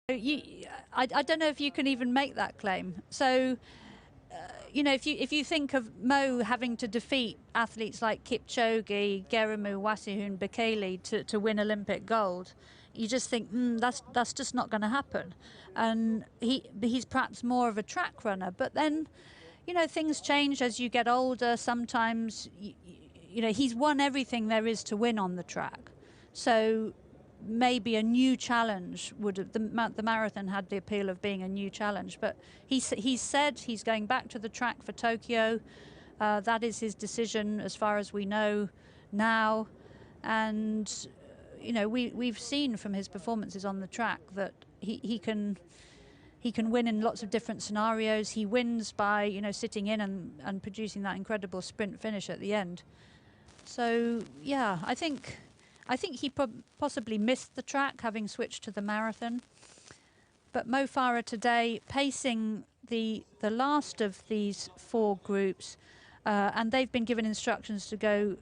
I don't know if you can even make that claim. So, you know, if you think of Mo having to defeat athletes like Kipchoge, Geremu, Wasihun, Bekele to win Olympic gold, you just think that's just not going to happen. And he's perhaps more of a track runner. But then, you know, things change as you get older. Sometimes, you know, he's won everything there is to win on the track. So maybe a new challenge would have, the marathon had the appeal of being a new challenge, but he said he's going back to the track for Tokyo. That is his decision as far as we know now. And you know, we've seen from his performances on the track that he can win in lots of different scenarios. He wins by, you know, sitting in and producing that incredible sprint finish at the end. So yeah, I think he possibly missed the track, having switched to the marathon. But Mo Farah today pacing the last of these four groups, and they've been given instructions to go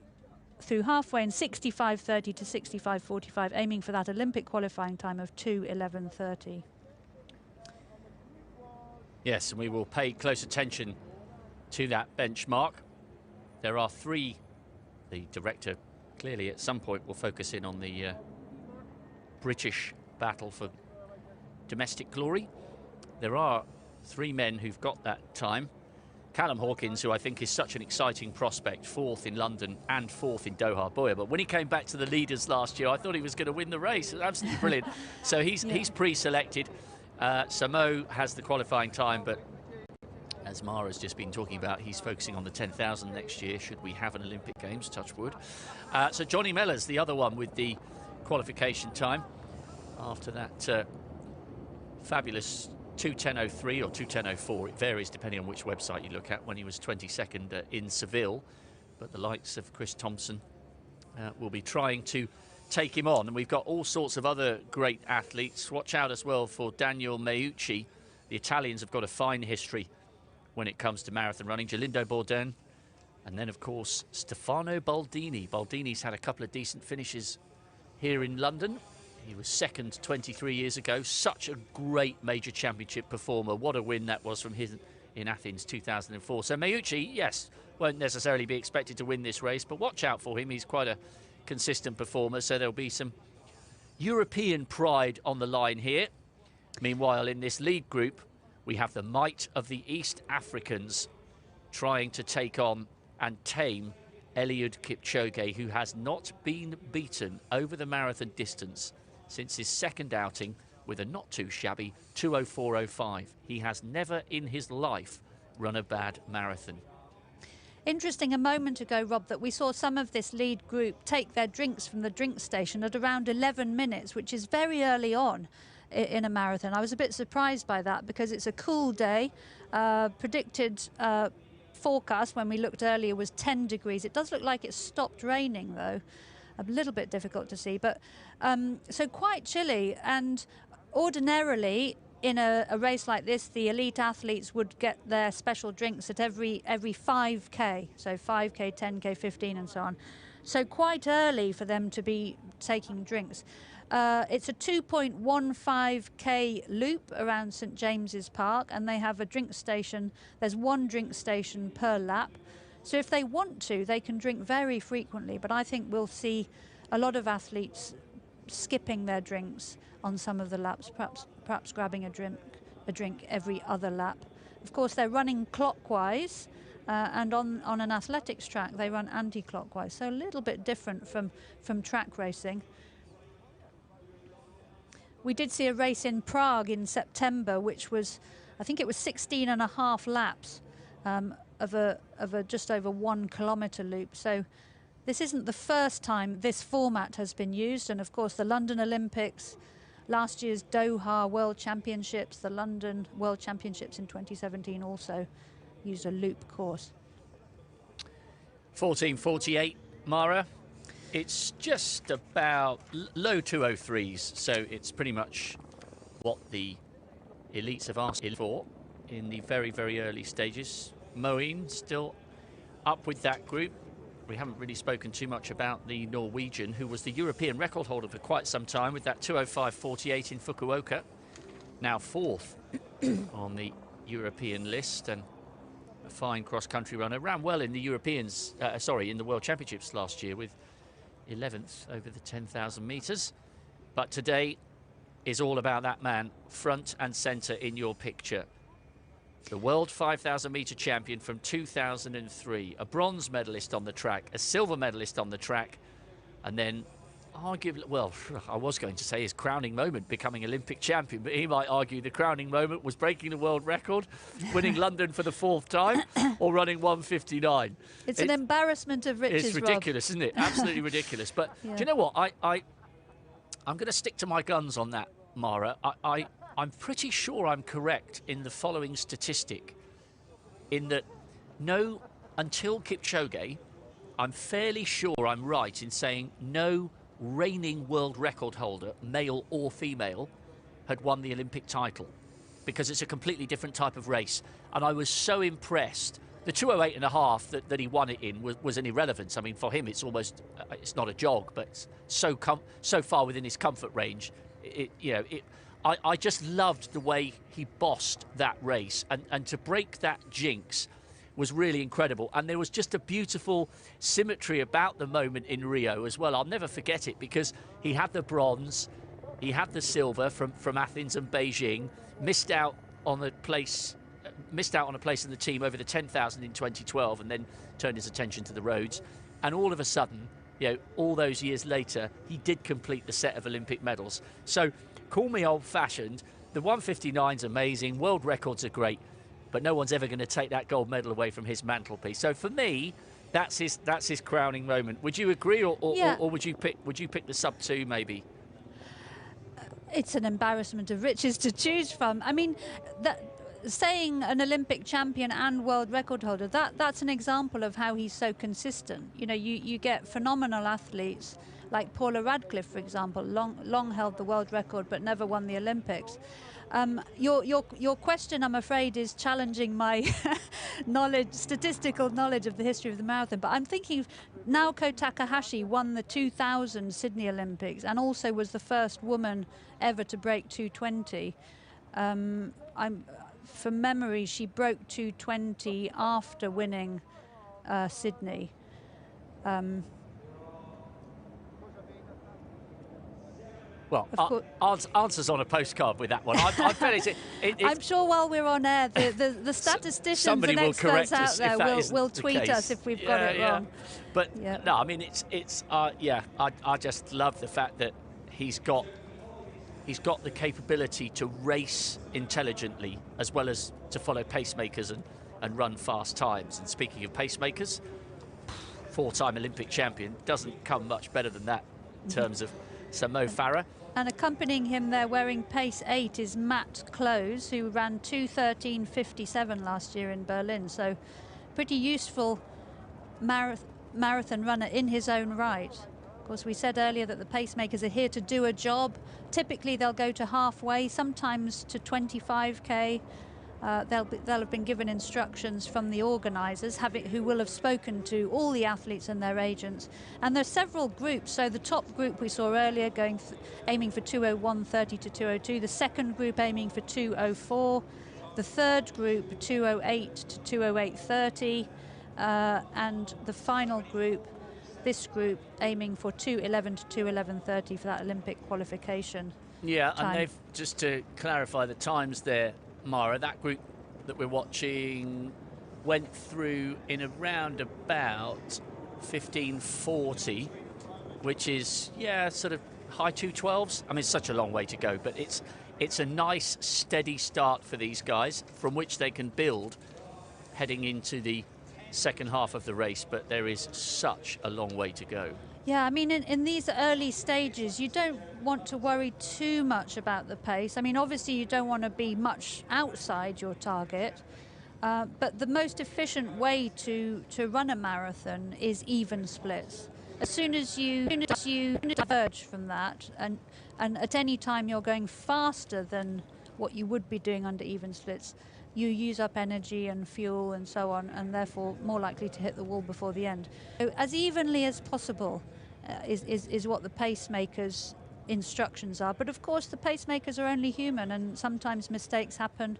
through halfway in 65:30 to 65:45, aiming for that Olympic qualifying time of 2:11:30. Yes, and we will pay close attention to that benchmark. There are three. The director clearly at some point will focus in on the British battle for domestic glory. There are three men who've got that time. Callum Hawkins, who I think is such an exciting prospect, fourth in London and fourth in Doha Boya. But when he came back to the leaders last year, I thought he was going to win the race. It was absolutely brilliant. So he's pre-selected. Mo has the qualifying time, but as Mara's just been talking about, he's focusing on the 10,000 next year, should we have an Olympic Games, touch wood. So Johnny Mellor's the other one with the qualification time after that fabulous 2:10:03 or 2:10:04. It varies depending on which website you look at, when he was 22nd in Seville. But the likes of Chris Thompson will be trying to take him on. And we've got all sorts of other great athletes. Watch out as well for Daniel Meucci. The Italians have got a fine history when it comes to marathon running. Galindo Bourdin, and then of course Stefano Baldini. Baldini's had a couple of decent finishes here in London. He was second 23 years ago. Such a great major championship performer. What a win that was from his in Athens 2004. So Meucci, yes, won't necessarily be expected to win this race, but watch out for him. He's quite a consistent performer, so there'll be some European pride on the line here. Meanwhile, in this lead group, we have the might of the East Africans trying to take on and tame Eliud Kipchoge, who has not been beaten over the marathon distance since his second outing with a not too shabby 2:04:05. He has never in his life run a bad marathon. Interesting a moment ago, Rob, that we saw some of this lead group take their drinks from the drink station at around 11 minutes, which is very early on in a marathon. I was a bit surprised by that because it's a cool day. Predicted forecast when we looked earlier was 10 degrees. It does look like it's stopped raining though. A little bit difficult to see, but so quite chilly. And ordinarily in a race like this, the elite athletes would get their special drinks at every 5k, so 5k, 10k, 15 and so on. So quite early for them to be taking drinks. It's a 2.15k loop around St James's Park, and they have a drink station. There's one drink station per lap. So if they want to, they can drink very frequently, but I think we'll see a lot of athletes skipping their drinks on some of the laps, perhaps grabbing a drink every other lap. Of course, they're running clockwise, and on an athletics track, they run anti-clockwise, so a little bit different from track racing. We did see a race in Prague in September, which was, I think it was 16.5 laps of a just over 1 kilometre loop. So this isn't the first time this format has been used. And of course, the London Olympics, last year's Doha World Championships, the London World Championships in 2017 also used a loop course. 14:48, Mara. It's just about low 2:03s, so it's pretty much what the elites have asked for in the very, very early stages. Moeen still up with that group. We haven't really spoken too much about the Norwegian, who was the European record holder for quite some time with that 2:05:48 in Fukuoka. now 4th on the European list, and a fine cross-country runner. Ran well in the Europeans, in the World Championships last year with 11th over the 10,000 metres. But today is all about that man front and centre in your picture. The world 5,000 metre champion from 2003, a bronze medalist on the track, a silver medalist on the track, and then arguably, well, I was going to say his crowning moment, becoming Olympic champion, but he might argue the crowning moment was breaking the world record, winning London for the 4th time, or running 1:59. It's an embarrassment of riches, It's ridiculous, Isn't it? Absolutely ridiculous. But yeah. Do you know what? I'm going to stick to my guns on that, Mara. I'm pretty sure I'm correct in the following statistic, in that until Kipchoge, I'm fairly sure I'm right in saying no reigning world record holder, male or female, had won the Olympic title, because it's a completely different type of race. And I was so impressed. The 2:08.5 that he won it in was an irrelevance. I mean, for him, it's almost, it's not a jog, but it's so far within his comfort range. I just loved the way he bossed that race, and to break that jinx was really incredible. And there was just a beautiful symmetry about the moment in Rio as well. I'll never forget it, because he had the bronze, he had the silver from Athens and Beijing, missed out on a place in the team over the 10,000 in 2012, and then turned his attention to the roads. And all of a sudden, all those years later, he did complete the set of Olympic medals. So call me old-fashioned, the 1:59's amazing, world records are great, but no one's ever going to take that gold medal away from his mantelpiece. So for me, that's his crowning moment. Would you agree, or would you pick the sub-2 maybe? It's an embarrassment of riches to choose from. I mean, saying an Olympic champion and world record holder, that's an example of how he's so consistent. You get phenomenal athletes like Paula Radcliffe, for example, long held the world record but never won the Olympics. Your question, I'm afraid, is challenging my statistical knowledge of the history of the marathon. But I'm thinking Naoko Takahashi won the 2000 Sydney Olympics and also was the first woman ever to break 2:20. From memory, she broke 2:20 after winning Sydney. Well, answers on a postcard with that one. I bet I'm sure while we're on air, the statisticians and experts out there will tweet us if we've got it wrong. But no, I mean, I just love the fact that he's got the capability to race intelligently as well as to follow pacemakers and run fast times. And speaking of pacemakers, 4-time Olympic champion, doesn't come much better than that in terms of Mo Farah. And accompanying him there wearing pace 8 is Matt Close, who ran 2:13.57 last year in Berlin. So pretty useful marathon runner in his own right. Of course, we said earlier that the pacemakers are here to do a job. Typically they'll go to halfway, sometimes to 25k. They'll have been given instructions from the organisers, who will have spoken to all the athletes and their agents. And there's several groups. So the top group we saw earlier aiming for 2:01.30 to 2:02. The second group aiming for 2:04. The third group 2:08 to 2:08.30. And the final group, this group, aiming for 2:11 to 2:11.30 for that Olympic qualification. Yeah, time. And they've, just to clarify the times there, Mara, that group that we're watching went through in around about 15:40, which is, sort of high 2:12s. I mean, it's such a long way to go, but it's a nice, steady start for these guys from which they can build heading into the second half of the race, but there is such a long way to go. Yeah, I mean, in these early stages, you don't want to worry too much about the pace. I mean, obviously, you don't want to be much outside your target, but the most efficient way to run a marathon is even splits. As soon as you diverge from that, and at any time you're going faster than what you would be doing under even splits, you use up energy and fuel and so on, and therefore more likely to hit the wall before the end. So as evenly as possible is what the pacemakers instructions are. But of course, the pacemakers are only human, and sometimes mistakes happen.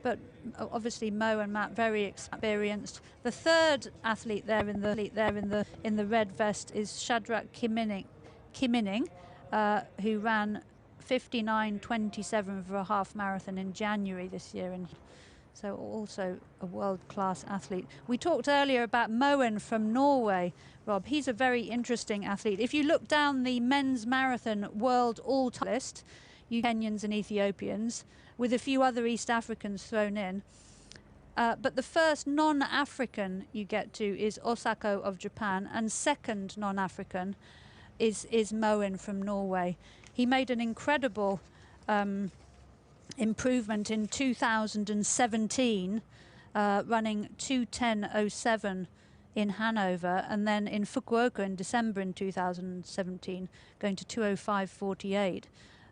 But obviously, Mo and Matt very experienced. The third athlete there in the red vest is Shadrach Kimining, who ran 59:27 for a half marathon in January this year, and so also a world-class athlete. We talked earlier about Moen from Norway, Rob. He's a very interesting athlete. If you look down the men's marathon world all-time list, you Kenyans and Ethiopians, with a few other East Africans thrown in. But the first non-African you get to is Osako of Japan, and second non-African is Moen from Norway. He made an incredible improvement in 2017, running 2:10:07 in Hanover, and then in Fukuoka in December in 2017 going to 2:05:48,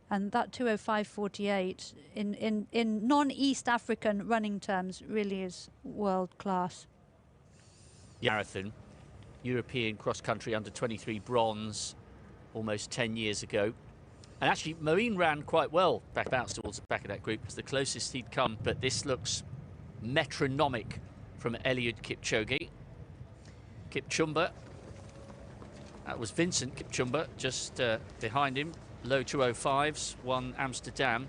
and that 2:05:48 in non-East African running terms really is world class. Marathon, European cross-country under-23 bronze almost 10 years ago. And actually, Moeen ran quite well bounced towards the back of that group. It's the closest he'd come, but this looks metronomic from Eliud Kipchoge. Kipchumba, that was Vincent Kipchumba just behind him. Low 2:05s, won Amsterdam.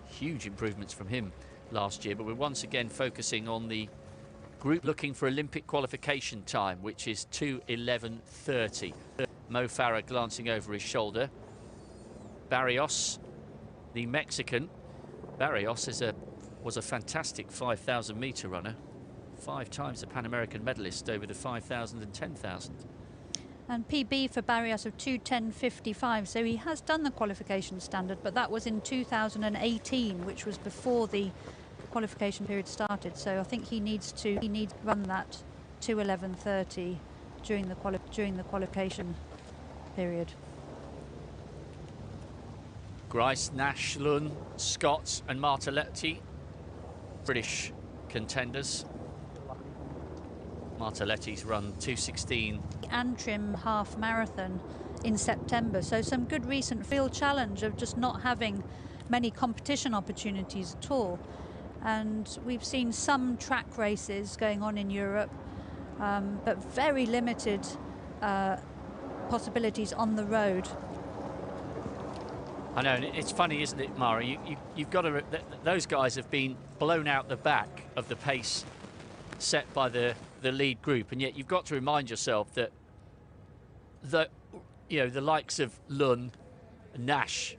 Huge improvements from him last year, but we're once again focusing on the group looking for Olympic qualification time, which is 2:11:30. Mo Farah glancing over his shoulder. Barrios, the Mexican. Barrios was a fantastic 5,000 metre runner. 5 times a Pan American medalist over the 5,000 and 10,000. And PB for Barrios of 2:10:55, so he has done the qualification standard, but that was in 2018, which was before the qualification period started. So I think he needs to run that 2:11:30 during the qualification period. Grice, Nash, Lund, Scott and Martelletti, British contenders. Martelletti's run 2:16. Antrim half marathon in September, so some good recent field challenge of just not having many competition opportunities at all. And we've seen some track races going on in Europe, but very limited possibilities on the road. I know, and it's funny, isn't it, Mara? You've got to. Those guys have been blown out the back of the pace set by the lead group, and yet you've got to remind yourself that the likes of Lund, Nash,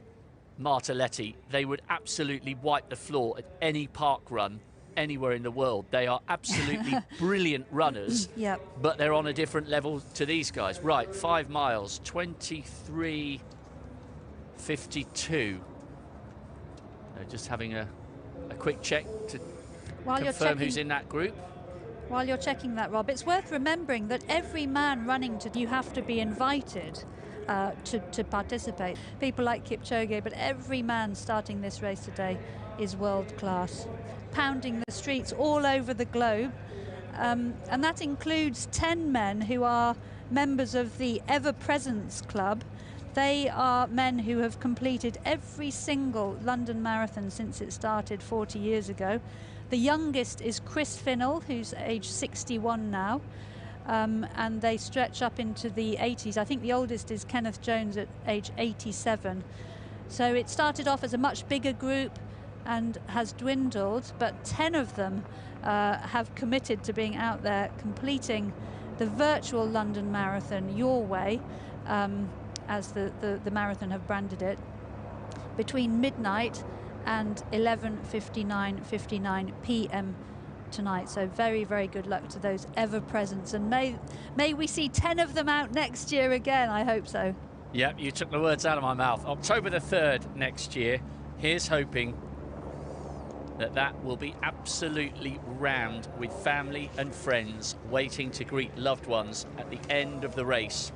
Martelletti, they would absolutely wipe the floor at any park run anywhere in the world. They are absolutely brilliant runners. Yep. But they're on a different level to these guys. Right, 5 miles, 23:52. Just having a quick check to confirm who's in that group. While you're checking that, Rob, it's worth remembering that every man running you have to be invited to participate. People like Kipchoge, but every man starting this race today is world class, pounding the streets all over the globe, and that includes 10 men who are members of the Ever Presence Club. They are men who have completed every single London Marathon since it started 40 years ago. The youngest is Chris Finnell, who's age 61 now, and they stretch up into the 80s. I think the oldest is Kenneth Jones at age 87. So it started off as a much bigger group and has dwindled, but 10 of them have committed to being out there completing the virtual London Marathon your way, as the marathon have branded it, between midnight and 11:59 p.m. tonight. So very, very good luck to those Ever Presents, and may we see 10 of them out next year again. I hope so. Yep, you took the words out of my mouth. October the 3rd next year. Here's hoping that will be absolutely rammed with family and friends waiting to greet loved ones at the end of the race.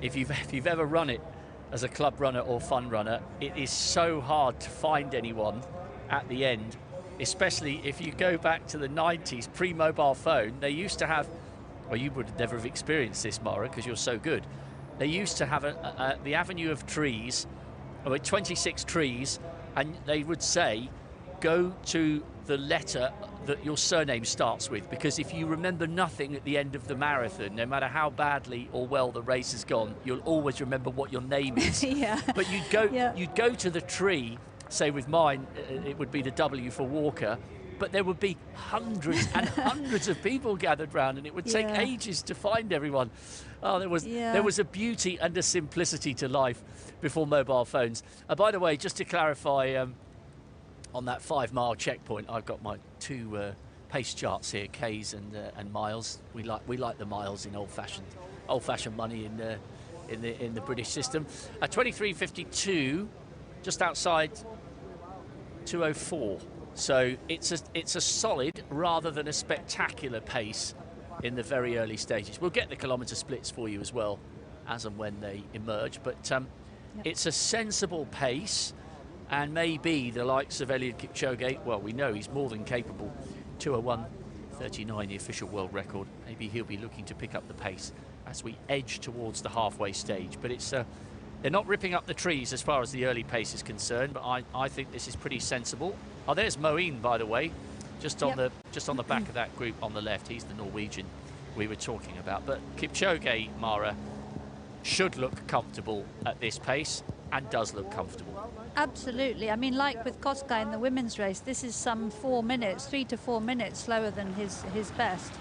If you've ever run it as a club runner or fun runner, it is so hard to find anyone at the end, especially if you go back to the 90s, pre-mobile phone. They used to have, well, you would never have experienced this, Mara, because you're so good. they used to have the avenue of trees, 26 trees, and they would say, go to the letter that your surname starts with, because if you remember nothing at the end of the marathon, no matter how badly or well the race has gone, you'll always remember what your name is. Yeah. But you'd go to the tree, say with mine, it would be the W for Walker, but there would be hundreds and hundreds of people gathered round, and it would take ages to find everyone. Oh, there was a beauty and a simplicity to life before mobile phones. By the way, just to clarify, on that 5 mile checkpoint, I've got my 2 pace charts here, Ks and miles. We like the miles in old-fashioned money in the British system. 23:52, just outside 2:04. So it's a solid rather than a spectacular pace in the very early stages. We'll get the kilometre splits for you as well, as and when they emerge. But it's a sensible pace, and maybe the likes of Eliud Kipchoge, well, we know he's more than capable. 2:01:39, the official world record. Maybe he'll be looking to pick up the pace as we edge towards the halfway stage. But it's they're not ripping up the trees as far as the early pace is concerned, but I think this is pretty sensible. Oh, there's Moeen, by the way, just on the back of that group on the left. He's the Norwegian we were talking about. But Kipchoge, Mara, should look comfortable at this pace, and does look comfortable. Absolutely. I mean, like with Koska in the women's race, this is some 4 minutes, 3 to 4 minutes slower than his best.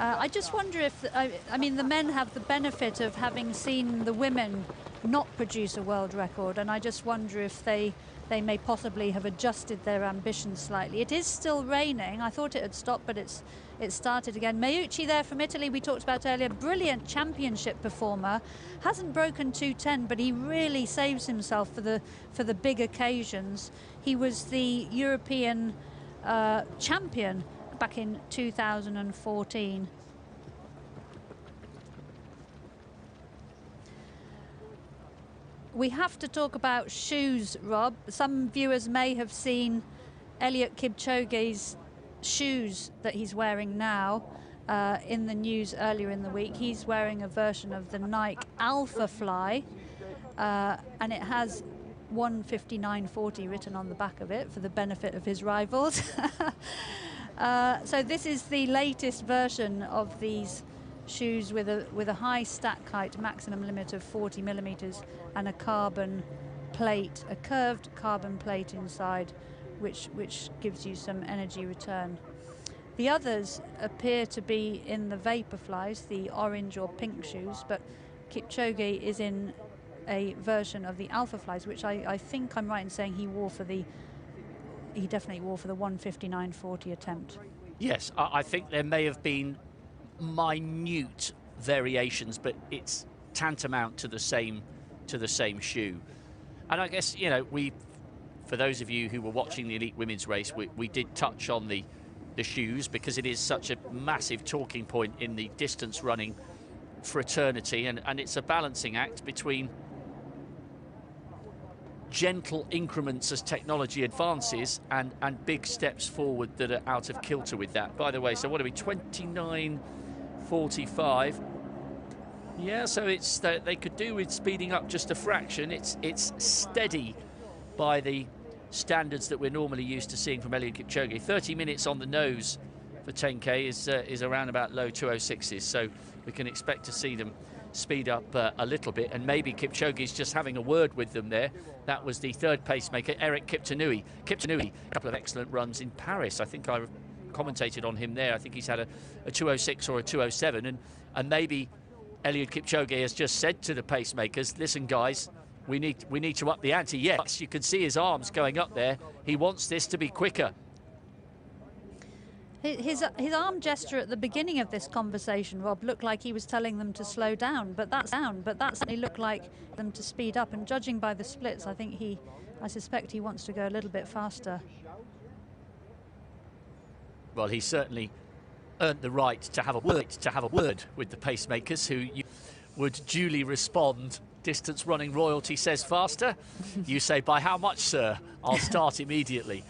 I just wonder if, I mean, the men have the benefit of having seen the women not produce a world record, and I just wonder if they may possibly have adjusted their ambitions slightly. It is still raining. I thought it had stopped, but it started again. Meucci there from Italy, we talked about earlier, brilliant championship performer. Hasn't broken 2:10, but he really saves himself for the big occasions. He was the European champion back in 2014. We have to talk about shoes, Rob. Some viewers may have seen Eliud Kipchoge's shoes that he's wearing now in the news earlier in the week. He's wearing a version of the Nike Alpha Fly, and it has 1:59:40 written on the back of it for the benefit of his rivals. So this is the latest version of these shoes with a high stack height, maximum limit of 40 millimeters, and a carbon plate, a curved carbon plate inside, which gives you some energy return. The others appear to be in the Vaporflies, the orange or pink shoes, but Kipchoge is in a version of the Alpha Flies, which I think I'm right in saying he definitely wore for the 1:59:40 attempt. Yes, I think there may have been minute variations, but it's tantamount to the same shoe. And I guess, you know, for those of you who were watching the elite women's race, we did touch on the shoes, because it is such a massive talking point in the distance running fraternity, and it's a balancing act between gentle increments as technology advances and big steps forward that are out of kilter with that. By the way, so what are we, 29:45? Yeah, so it's they could do with speeding up just a fraction. It's steady by the standards that we're normally used to seeing from Eliud Kipchoge. 30 minutes on the nose for 10K is around about low 2:06s, so we can expect to see them speed up a little bit, and maybe Kipchoge's just having a word with them there. That was the third pacemaker, Eric Kiptanui. Kiptanui, a couple of excellent runs in Paris. I think I commentated on him there. I think he's had a 2:06 or a 2:07, and maybe Eliud Kipchoge has just said to the pacemakers, listen guys, we need to up the ante. Yes, you can see his arms going up there. He wants this to be quicker. His arm gesture at the beginning of this conversation, Rob, looked like he was telling them to slow down, but that certainly looked like them to speed up. And judging by the splits, I suspect he wants to go a little bit faster. Well, he certainly earned the right to have a word with the pacemakers, who you would duly respond. Distance running royalty says faster. You say, by how much, sir? I'll start immediately.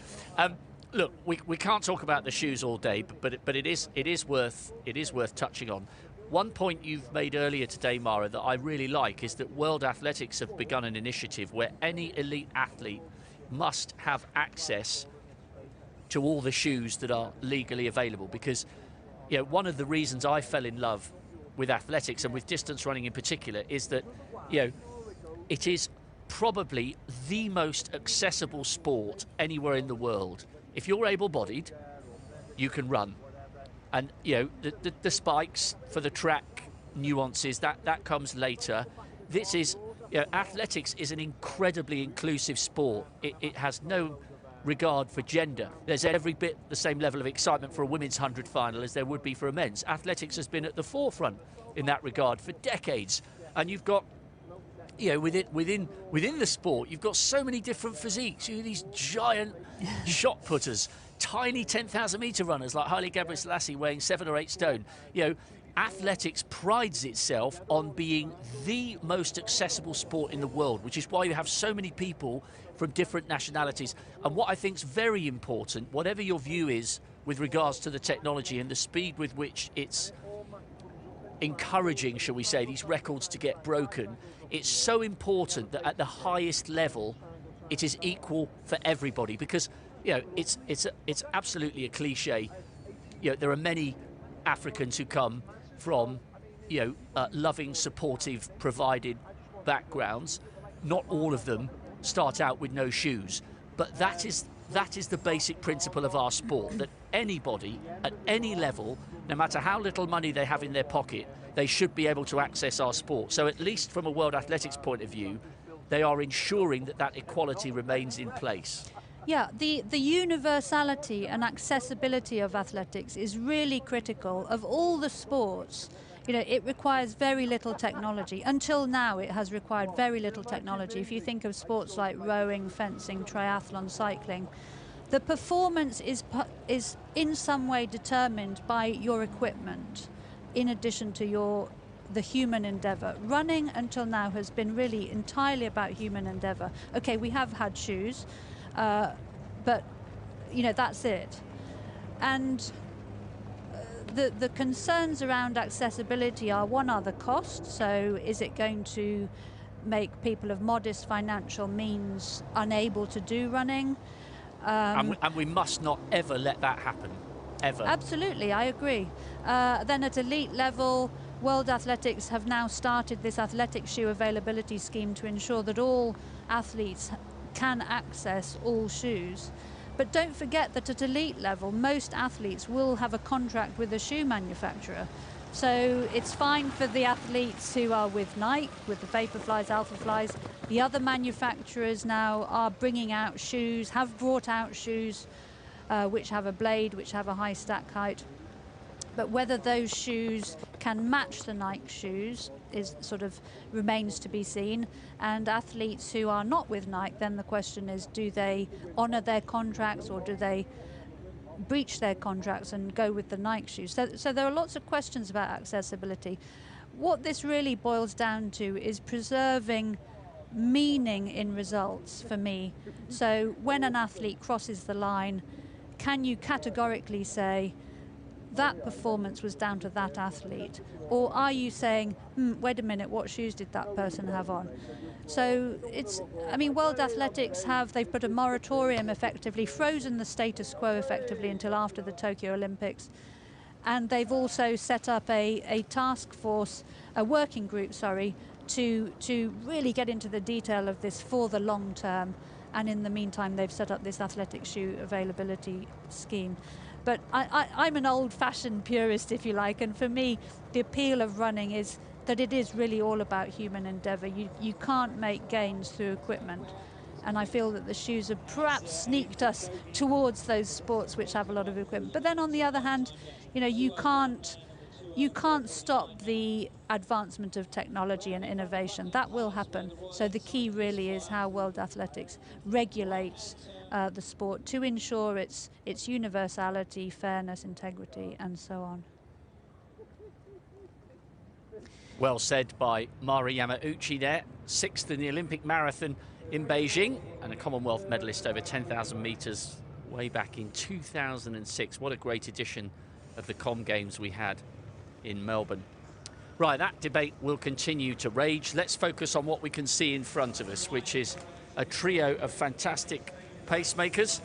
Look, we can't talk about the shoes all day, but it is worth touching on. One point you've made earlier today, Mara, that I really like is that World Athletics have begun an initiative where any elite athlete must have access to all the shoes that are legally available. Because, you know, one of the reasons I fell in love with athletics and with distance running in particular is that, you know, it is probably the most accessible sport anywhere in the world. If you're able-bodied, you can run. And, you know, the spikes for the track nuances, that comes later. This is, you know, athletics is an incredibly inclusive sport. It has no regard for gender. There's every bit the same level of excitement for a women's 100 final as there would be for a men's. Athletics has been at the forefront in that regard for decades. And you've got, you know, within the sport, you've got so many different physiques. You know, these giant shot putters, tiny 10,000 metre runners like Haile Gebrselassie weighing 7 or 8 stone. You know, athletics prides itself on being the most accessible sport in the world, which is why you have so many people from different nationalities. And what I think is very important, whatever your view is with regards to the technology and the speed with which it's encouraging, shall we say, these records to get broken, it's so important that at the highest level it is equal for everybody, because, you know, it's absolutely a cliche. You know, there are many Africans who come from, you know, loving, supportive, provided backgrounds. Not all of them start out with no shoes, but that is the basic principle of our sport, that anybody at any level, no matter how little money they have in their pocket, they should be able to access our sport. So at least from a World Athletics point of view, they are ensuring that that equality remains in place. Yeah, the universality and accessibility of athletics is really critical. Of all the sports, you know, it requires very little technology. Until now, it has required very little technology. If you think of sports like rowing, fencing, triathlon, cycling, the performance is in some way determined by your equipment, in addition to the human endeavor. Running until now has been really entirely about human endeavor. Okay, we have had shoes, but, you know, that's it. And the concerns around accessibility are, one, are the costs. So is it going to make people of modest financial means unable to do running? And we must not ever let that happen, ever. Absolutely, I agree. Then at elite level, World Athletics have now started this athletic shoe availability scheme to ensure that all athletes can access all shoes. But don't forget that at elite level, most athletes will have a contract with a shoe manufacturer. So it's fine for the athletes who are with Nike, with the Vaporflies, Alphaflies. The other manufacturers now are bringing out shoes, have brought out shoes which have a blade, which have a high stack height. But whether those shoes can match the Nike shoes is sort of remains to be seen. And athletes who are not with Nike, then the question is, do they honour their contracts or do they breach their contracts and go with the Nike shoes? So there are lots of questions about accessibility. What this really boils down to is preserving meaning in results for me. So when an athlete crosses the line, can you categorically say that performance was down to that athlete? Or are you saying, wait a minute, what shoes did that person have on? So it's, I mean, World Athletics they've put a moratorium effectively, frozen the status quo effectively until after the Tokyo Olympics. And they've also set up a task force, a working group, to really get into the detail of this for the long term. And in the meantime, they've set up this athletic shoe availability scheme. But I'm an old-fashioned purist, if you like, and for me, the appeal of running is that it is really all about human endeavour. You can't make gains through equipment, and I feel that the shoes have perhaps sneaked us towards those sports which have a lot of equipment. But then on the other hand, you know, you can't stop the advancement of technology and innovation. That will happen. So the key really is how World Athletics regulates the sport to ensure its universality, fairness, integrity, and so on. Well said by Mara Yamauchi there. 6th in the Olympic marathon in Beijing and a Commonwealth medalist over 10,000 metres way back in 2006. What a great edition of the Com Games we had in Melbourne. Right, that debate will continue to rage. Let's focus on what we can see in front of us, which is a trio of fantastic pacemakers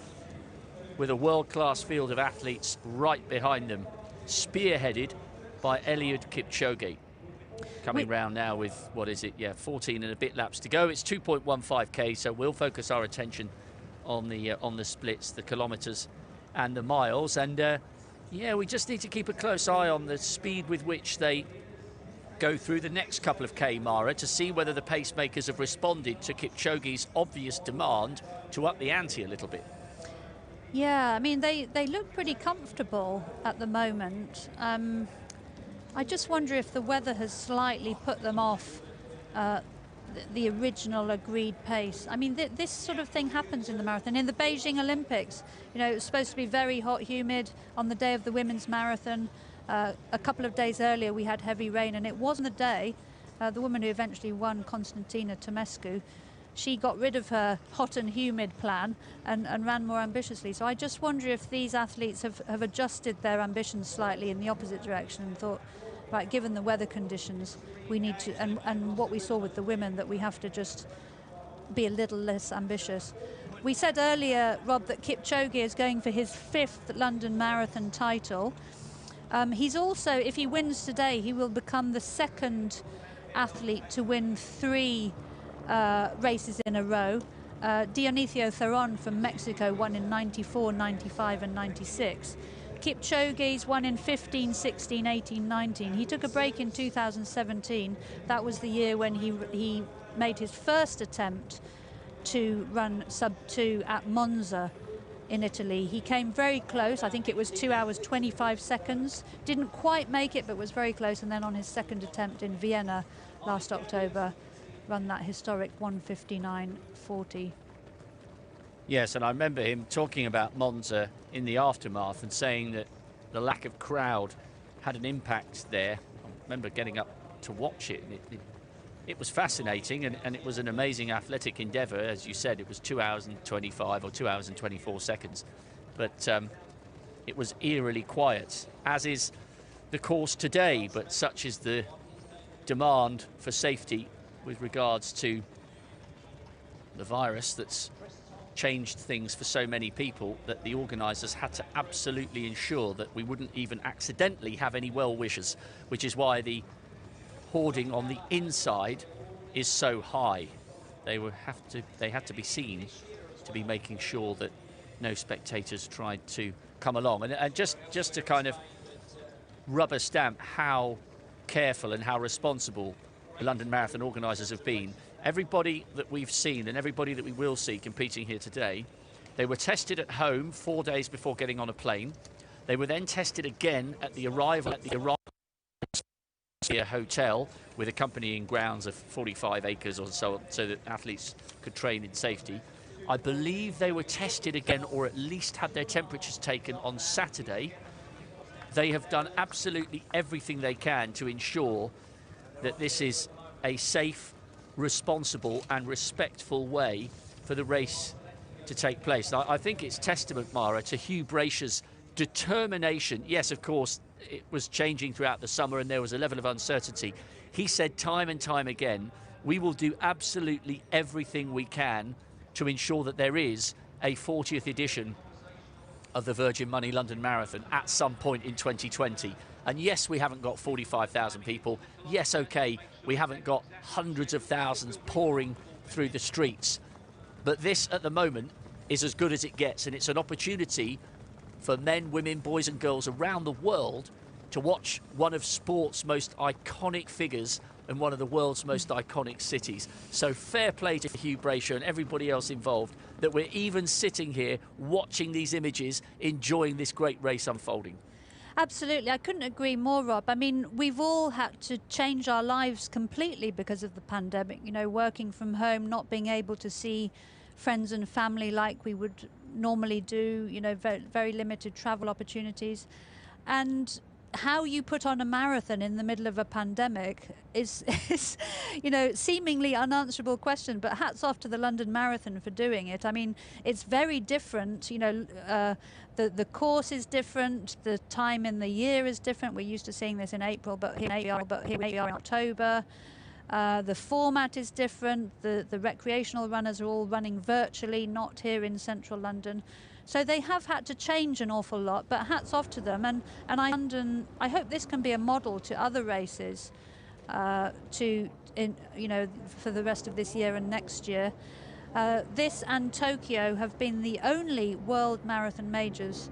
with a world-class field of athletes right behind them, spearheaded by Eliud Kipchoge. Coming round now with, what is it, 14 and a bit laps to go. It's 2.15k, so we'll focus our attention on the splits, the kilometres and the miles. And we just need to keep a close eye on the speed with which they go through the next couple of K, Mara, to see whether the pacemakers have responded to Kipchoge's obvious demand to up the ante a little bit. Yeah, I mean, they look pretty comfortable at the moment. I just wonder if the weather has slightly put them off the original agreed pace. I mean, this sort of thing happens in the marathon. In the Beijing Olympics, you know, it was supposed to be very hot, humid on the day of the women's marathon. A couple of days earlier, we had heavy rain, and it wasn't the day. The woman who eventually won, Constantina Tomescu, she got rid of her hot and humid plan and ran more ambitiously. So I just wonder if these athletes have adjusted their ambitions slightly in the opposite direction and thought, right, given the weather conditions, we need to, and what we saw with the women, that we have to just be a little less ambitious. We said earlier, Rob, that Kipchoge is going for his 5th London Marathon title. He's also, if he wins today, he will become the 2nd athlete to win 3 races in a row. Dionisio Theron from Mexico won in 94, 95 and 96. Kipchoge's won in 15, 16, 18, 19. He took a break in 2017. That was the year when he made his first attempt to run sub-2 at Monza in Italy. He came very close. I think it was 2 hours 25 seconds. Didn't quite make it, but was very close. And then on his second attempt in Vienna last October, run that historic 1:59:40. Yes, and I remember him talking about Monza in the aftermath and saying that the lack of crowd had an impact there. I remember getting up to watch it. It was fascinating, and it was an amazing athletic endeavour. As you said, it was 2 hours and 25 or 2 hours and 24 seconds. But it was eerily quiet, as is the course today. But such is the demand for safety with regards to the virus that's changed things for so many people, that the organisers had to absolutely ensure that we wouldn't even accidentally have any well-wishers, which is why the hoarding on the inside is so high. They had to be seen to be making sure that no spectators tried to come along. And just to kind of rubber stamp how careful and how responsible the London Marathon organisers have been, everybody that we've seen and everybody that we will see competing here today, they were tested at home 4 days before getting on a plane. They were then tested again at the arrival at the hotel with accompanying grounds of 45 acres or so that athletes could train in safety. I believe they were tested again, or at least had their temperatures taken, on Saturday. They have done absolutely everything they can to ensure that this is a safe, responsible and respectful way for the race to take place. Now, I think it's testament, Mara, to Hugh Brasher's determination. Yes, of course, it was changing throughout the summer and there was a level of uncertainty. He said time and time again, we will do absolutely everything we can to ensure that there is a 40th edition of the Virgin Money London Marathon at some point in 2020. And yes, we haven't got 45,000 people. Yes, okay, we haven't got hundreds of thousands pouring through the streets. But this, at the moment, is as good as it gets. And it's an opportunity for men, women, boys and girls around the world to watch one of sport's most iconic figures and one of the world's most iconic cities. So fair play to Hugh Brasher and everybody else involved that we're even sitting here watching these images, enjoying this great race unfolding. Absolutely, I couldn't agree more, Rob. I mean, we've all had to change our lives completely because of the pandemic, you know, working from home, not being able to see friends and family like we would normally do, you know, very, very limited travel opportunities. And how you put on a marathon in the middle of a pandemic is you know, seemingly unanswerable question, but hats off to the London Marathon for doing it. I mean, it's very different, you know, the course is different, the time in the year is different. We're used to seeing this in April, but here we are in October. The format is different. The recreational runners are all running virtually, not here in central London. So they have had to change an awful lot, but hats off to them. And I hope this can be a model to other races, you know, for the rest of this year and next year. This and Tokyo have been the only World Marathon Majors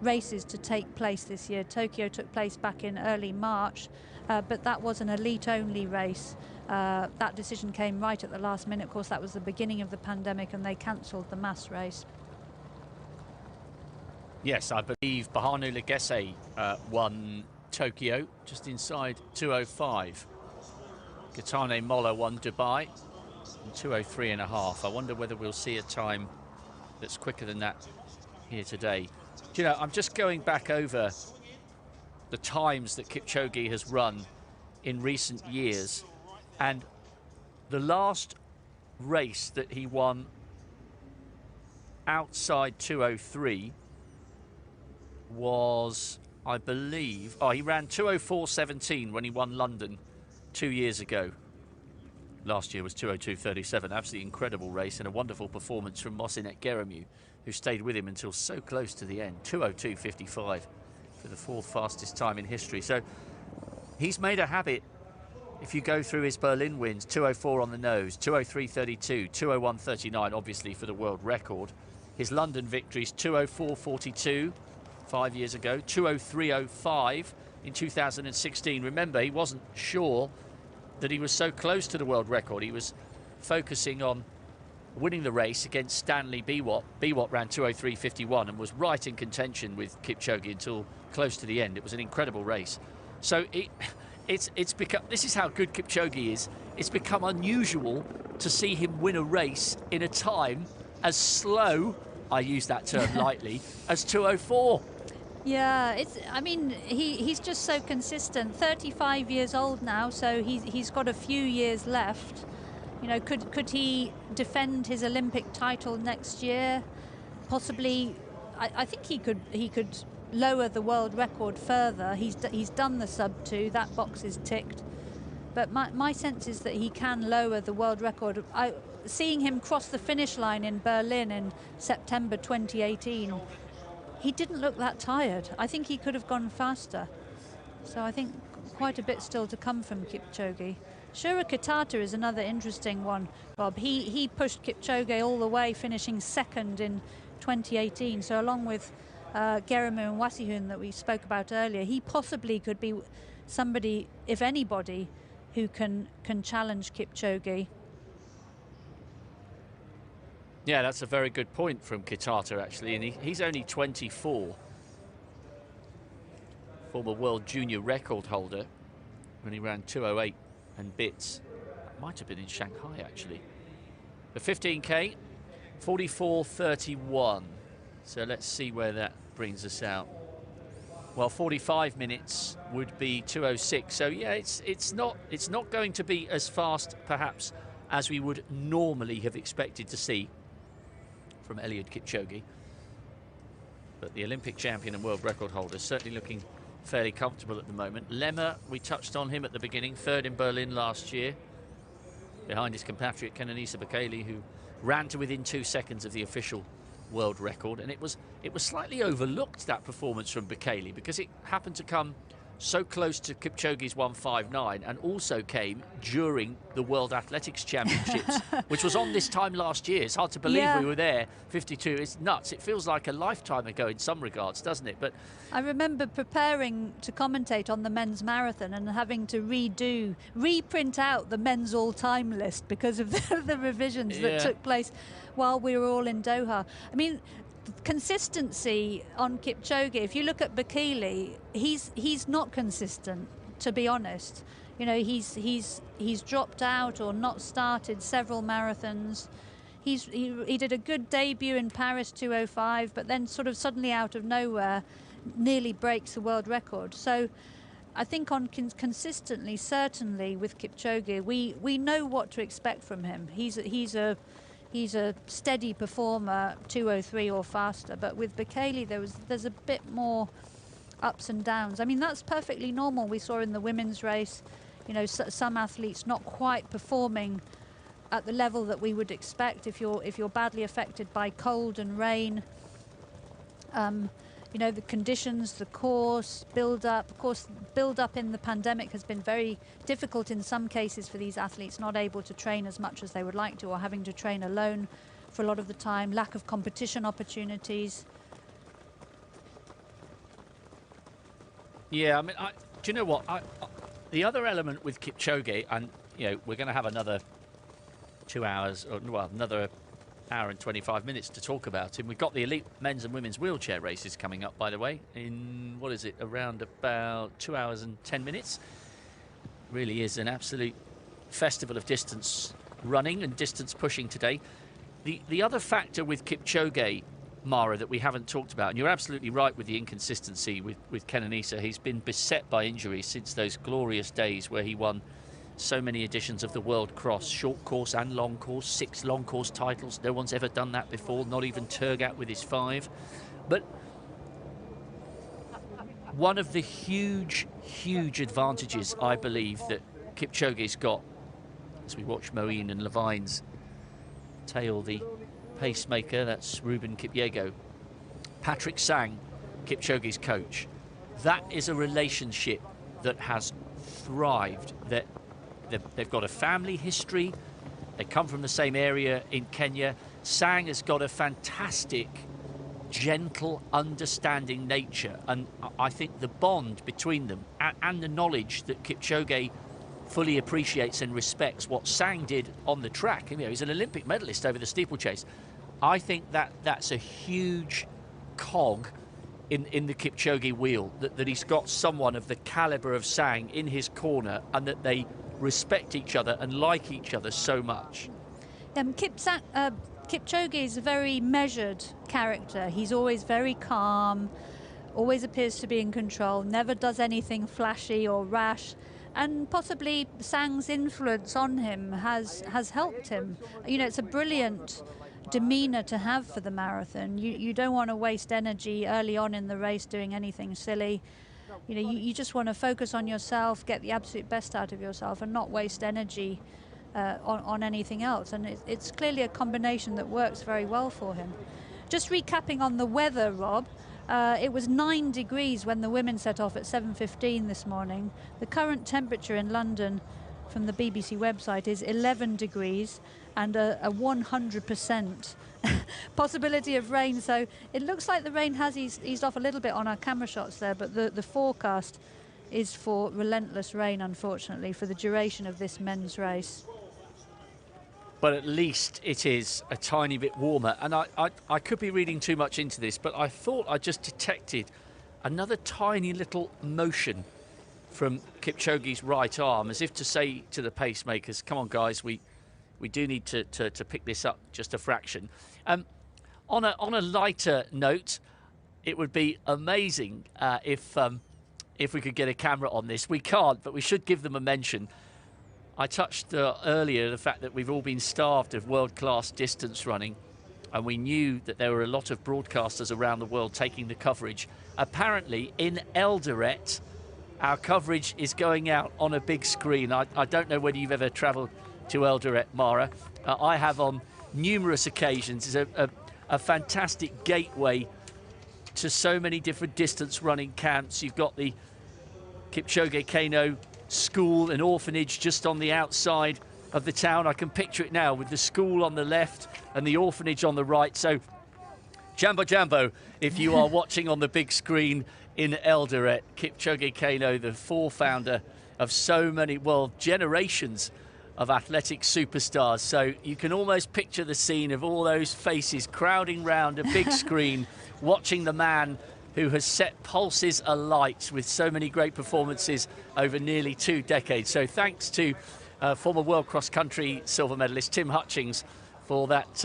races to take place this year. Tokyo took place back in early March, but that was an elite-only race. That decision came right at the last minute. Of course, that was the beginning of the pandemic, and they cancelled the mass race. Yes, I believe Bahanu Legesse won Tokyo, just inside 2:05. Gitane Molla won Dubai in 2:03.5. I wonder whether we'll see a time that's quicker than that here today. Do you know, I'm just going back over the times that Kipchoge has run in recent years, and the last race that he won outside 2:03 was, I believe, he ran 2:04.17 when he won London 2 years ago. Last year was 2:02.37. Absolutely incredible race and a wonderful performance from Mosinet Geremu, who stayed with him until so close to the end. 2:02.55 for the fourth fastest time in history. So he's made a habit. If you go through his Berlin wins, 2:04 on the nose, 2:03.32, 2:01.39 obviously for the world record. His London victories, 2:04.42 5 years ago, 2:03.05 in 2016. Remember, he wasn't sure that he was so close to the world record. He was focusing on winning the race against Stanley Biwott. Biwott ran 2:03.51 and was right in contention with Kipchoge until close to the end. It was an incredible race. So it's become, this is how good Kipchoge is. It's become unusual to see him win a race in a time as slow, I use that term lightly, as 2:04. Yeah, I mean, he's just so consistent. 35 years old now, so he's got a few years left. You know, could he defend his Olympic title next year? Possibly. I think he could lower the world record further. He's done the sub-2, that box is ticked. But my sense is that he can lower the world record. Seeing him cross the finish line in Berlin in September 2018, he didn't look that tired. I think he could have gone faster. So I think quite a bit still to come from Kipchoge. Shura Kitata is another interesting one, Bob. He pushed Kipchoge all the way, finishing second in 2018. So along with Geremu and Wasihun that we spoke about earlier, he possibly could be somebody, if anybody, who can challenge Kipchoge. Yeah, that's a very good point from Kitata, actually, and he's only 24. Former world junior record holder when he ran 2:08 and bits. That might have been in Shanghai, actually. The 15K, 44:31. So let's see where that brings us out. Well, 45 minutes would be 2:06. So yeah, it's not going to be as fast, perhaps, as we would normally have expected to see from Eliud Kipchoge. But the Olympic champion and world record holder certainly looking fairly comfortable at the moment. Lemmer, we touched on him at the beginning, third in Berlin last year, behind his compatriot Kenenisa Bekele, who ran to within 2 seconds of the official world record. And it was slightly overlooked, that performance from Bekele, because it happened to come so close to Kipchoge's 1:59 and also came during the World Athletics Championships, which was on this time last year. It's hard to believe we were there. 52, it's nuts. It feels like a lifetime ago in some regards, doesn't it? But I remember preparing to commentate on the men's marathon and having to reprint out the men's all-time list because of the revisions that took place while we were all in Doha. I mean, consistency on Kipchoge, if you look at Bekele, he's not consistent, to be honest. You know, he's dropped out or not started several marathons. He did a good debut in Paris 2:05, but then sort of suddenly out of nowhere nearly breaks the world record. So I think on consistently, certainly with Kipchoge, we know what to expect from him. He's a steady performer, 2:03 or faster. But with Bekele, there's a bit more ups and downs. I mean, that's perfectly normal. We saw in the women's race, you know, some athletes not quite performing at the level that we would expect if you're badly affected by cold and rain. You know, the conditions, the course, build-up. Of course, build-up in the pandemic has been very difficult in some cases for these athletes, not able to train as much as they would like to, or having to train alone for a lot of the time, lack of competition opportunities. Yeah, I mean, do you know what? The other element with Kipchoge, and, you know, we're going to have another 2 hours, or, well, another hour and 25 minutes to talk about him. We've got the elite men's and women's wheelchair races coming up, by the way, in, what is it, around about 2 hours and 10 minutes. Really is an absolute festival of distance running and distance pushing today. The other factor with Kipchoge, Mara, that we haven't talked about, and you're absolutely right with the inconsistency with Kenenisa. He's been beset by injuries since those glorious days where he won so many editions of the World Cross, short course and long course, 6 long course titles. No one's ever done that before, not even Turgat with his 5. But one of the huge advantages, I believe, that Kipchoge's got, as we watch Moeen and Levine's tail the pacemaker, that's Ruben Kipyego, Patrick Sang, Kipchoge's coach, that is a relationship that has thrived. That they've got a family history. They come from the same area in Kenya. Sang has got a fantastic, gentle, understanding nature. And I think the bond between them and the knowledge that Kipchoge fully appreciates and respects what Sang did on the track. You know, he's an Olympic medalist over the steeplechase. I think that's a huge cog in the Kipchoge wheel, that he's got someone of the calibre of Sang in his corner, and that they respect each other and like each other so much. Kipchoge is a very measured character. He's always very calm, always appears to be in control, never does anything flashy or rash, and possibly Sang's influence on him has helped him. You know, it's a brilliant demeanour to have for the marathon. You don't want to waste energy early on in the race doing anything silly. You know, you just want to focus on yourself, get the absolute best out of yourself, and not waste energy on anything else. And it's clearly a combination that works very well for him. Just recapping on the weather, Rob, it was 9 degrees when the women set off at 7:15 this morning. The current temperature in London from the BBC website is 11 degrees and a 100% possibility of rain. So it looks like the rain has eased off a little bit on our camera shots there, but the forecast is for relentless rain, unfortunately, for the duration of this men's race. But at least it is a tiny bit warmer. And I could be reading too much into this, but I thought I just detected another tiny little motion from Kipchoge's right arm, as if to say to the pacemakers, come on guys, we do need to pick this up just a fraction. On a lighter note, it would be amazing if we could get a camera on this. We can't, but we should give them a mention. I touched earlier the fact that we've all been starved of world-class distance running, and we knew that there were a lot of broadcasters around the world taking the coverage. Apparently, in Eldoret, our coverage is going out on a big screen. I don't know whether you've ever travelled to Eldoret, Mara. I have on numerous occasions. It's a fantastic gateway to so many different distance running camps. You've got the Kipchoge Kano school and orphanage just on the outside of the town. I can picture it now with the school on the left and the orphanage on the right. So Jambo Jambo, if you are watching on the big screen in Eldoret, Kipchoge Kano, the founder of so many, well, generations of athletic superstars. So you can almost picture the scene of all those faces crowding round a big screen, watching the man who has set pulses alight with so many great performances over nearly 2 decades. So thanks to former world cross-country silver medalist Tim Hutchings for that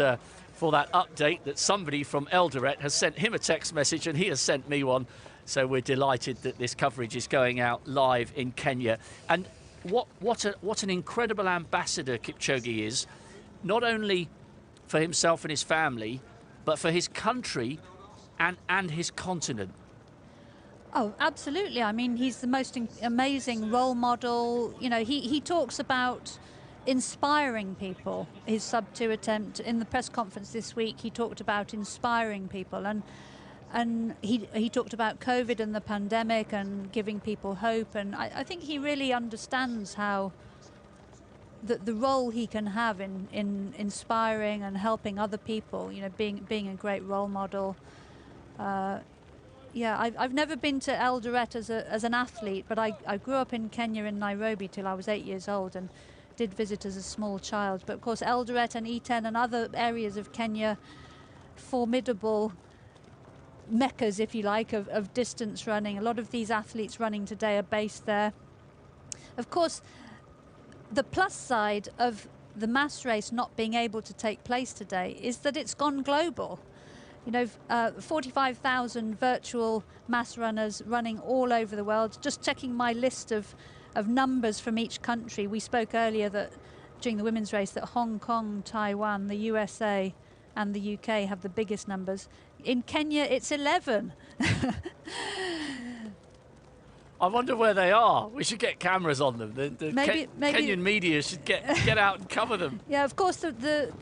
update, that somebody from Eldoret has sent him a text message and he has sent me one. So we're delighted that this coverage is going out live in Kenya. And what an incredible ambassador Kipchoge is, not only for himself and his family, but for his country and his continent. Oh, absolutely. I mean, he's the most amazing role model. You know, he talks about inspiring people. His sub-2 attempt in the press conference this week, he talked about inspiring people, and he talked about COVID and the pandemic and giving people hope. And I think he really understands how the role he can have in inspiring and helping other people. You know, being a great role model. Yeah, I've never been to Eldoret as an athlete, but I grew up in Kenya in Nairobi till I was 8 years old and did visit as a small child. But of course Eldoret and Iten and other areas of Kenya, formidable meccas, if you like, of distance running. A lot of these athletes running today are based there. Of course, the plus side of the mass race not being able to take place today is that it's gone global. You know, 45,000 virtual mass runners running all over the world. Just checking my list of numbers from each country. We spoke earlier that during the women's race that Hong Kong, Taiwan, the USA and the UK have the biggest numbers. In Kenya, it's 11. I wonder where they are. We should get cameras on them. The maybe Kenyan media should get out and cover them. Yeah, of course, the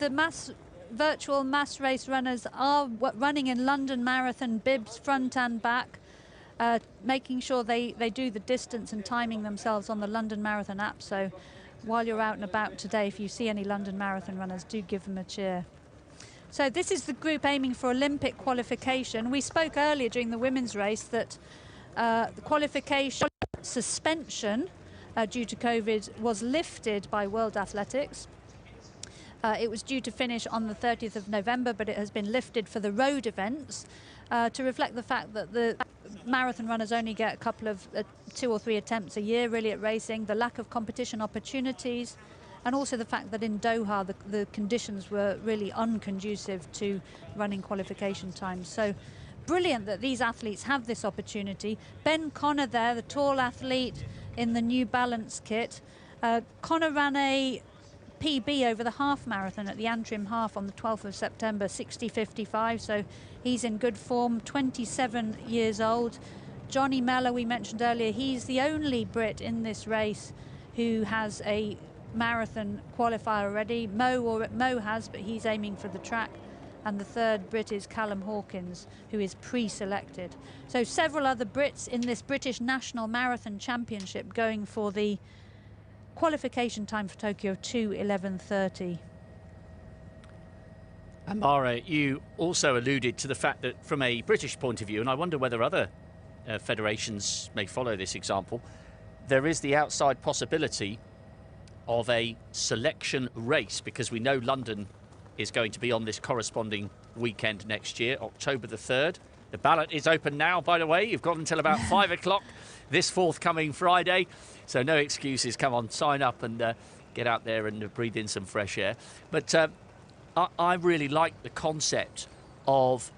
virtual mass race runners are running in London Marathon bibs front and back, making sure they do the distance and timing themselves on the London Marathon app. So while you're out and about today, if you see any London Marathon runners, do give them a cheer. So this is the group aiming for Olympic qualification. We spoke earlier during the women's race that the qualification suspension due to COVID was lifted by World Athletics. It was due to finish on the 30th of November, but it has been lifted for the road events to reflect the fact that the marathon runners only get a couple of 2 or 3 attempts a year really at racing, the lack of competition opportunities, and also the fact that in Doha the conditions were really unconducive to running qualification times. So brilliant that these athletes have this opportunity. Ben Connor there, the tall athlete in the New Balance kit. Connor ran a PB over the half marathon at the Antrim half on the 12th of September, 60:55, so he's in good form, 27 years old. Johnny Mellor, we mentioned earlier, he's the only Brit in this race who has a marathon qualifier already. Mo has, but he's aiming for the track. And the third Brit is Callum Hawkins, who is pre-selected. So several other Brits in this British National Marathon Championship going for the qualification time for Tokyo, 2:11:30. And Mara, you also alluded to the fact that from a British point of view, and I wonder whether other federations may follow this example, there is the outside possibility of a selection race, because we know London is going to be on this corresponding weekend next year, October the 3rd. The ballot is open now, by the way. You've got until about 5 o'clock this forthcoming Friday. So no excuses. Come on, sign up and get out there and breathe in some fresh air. But I really like the concept of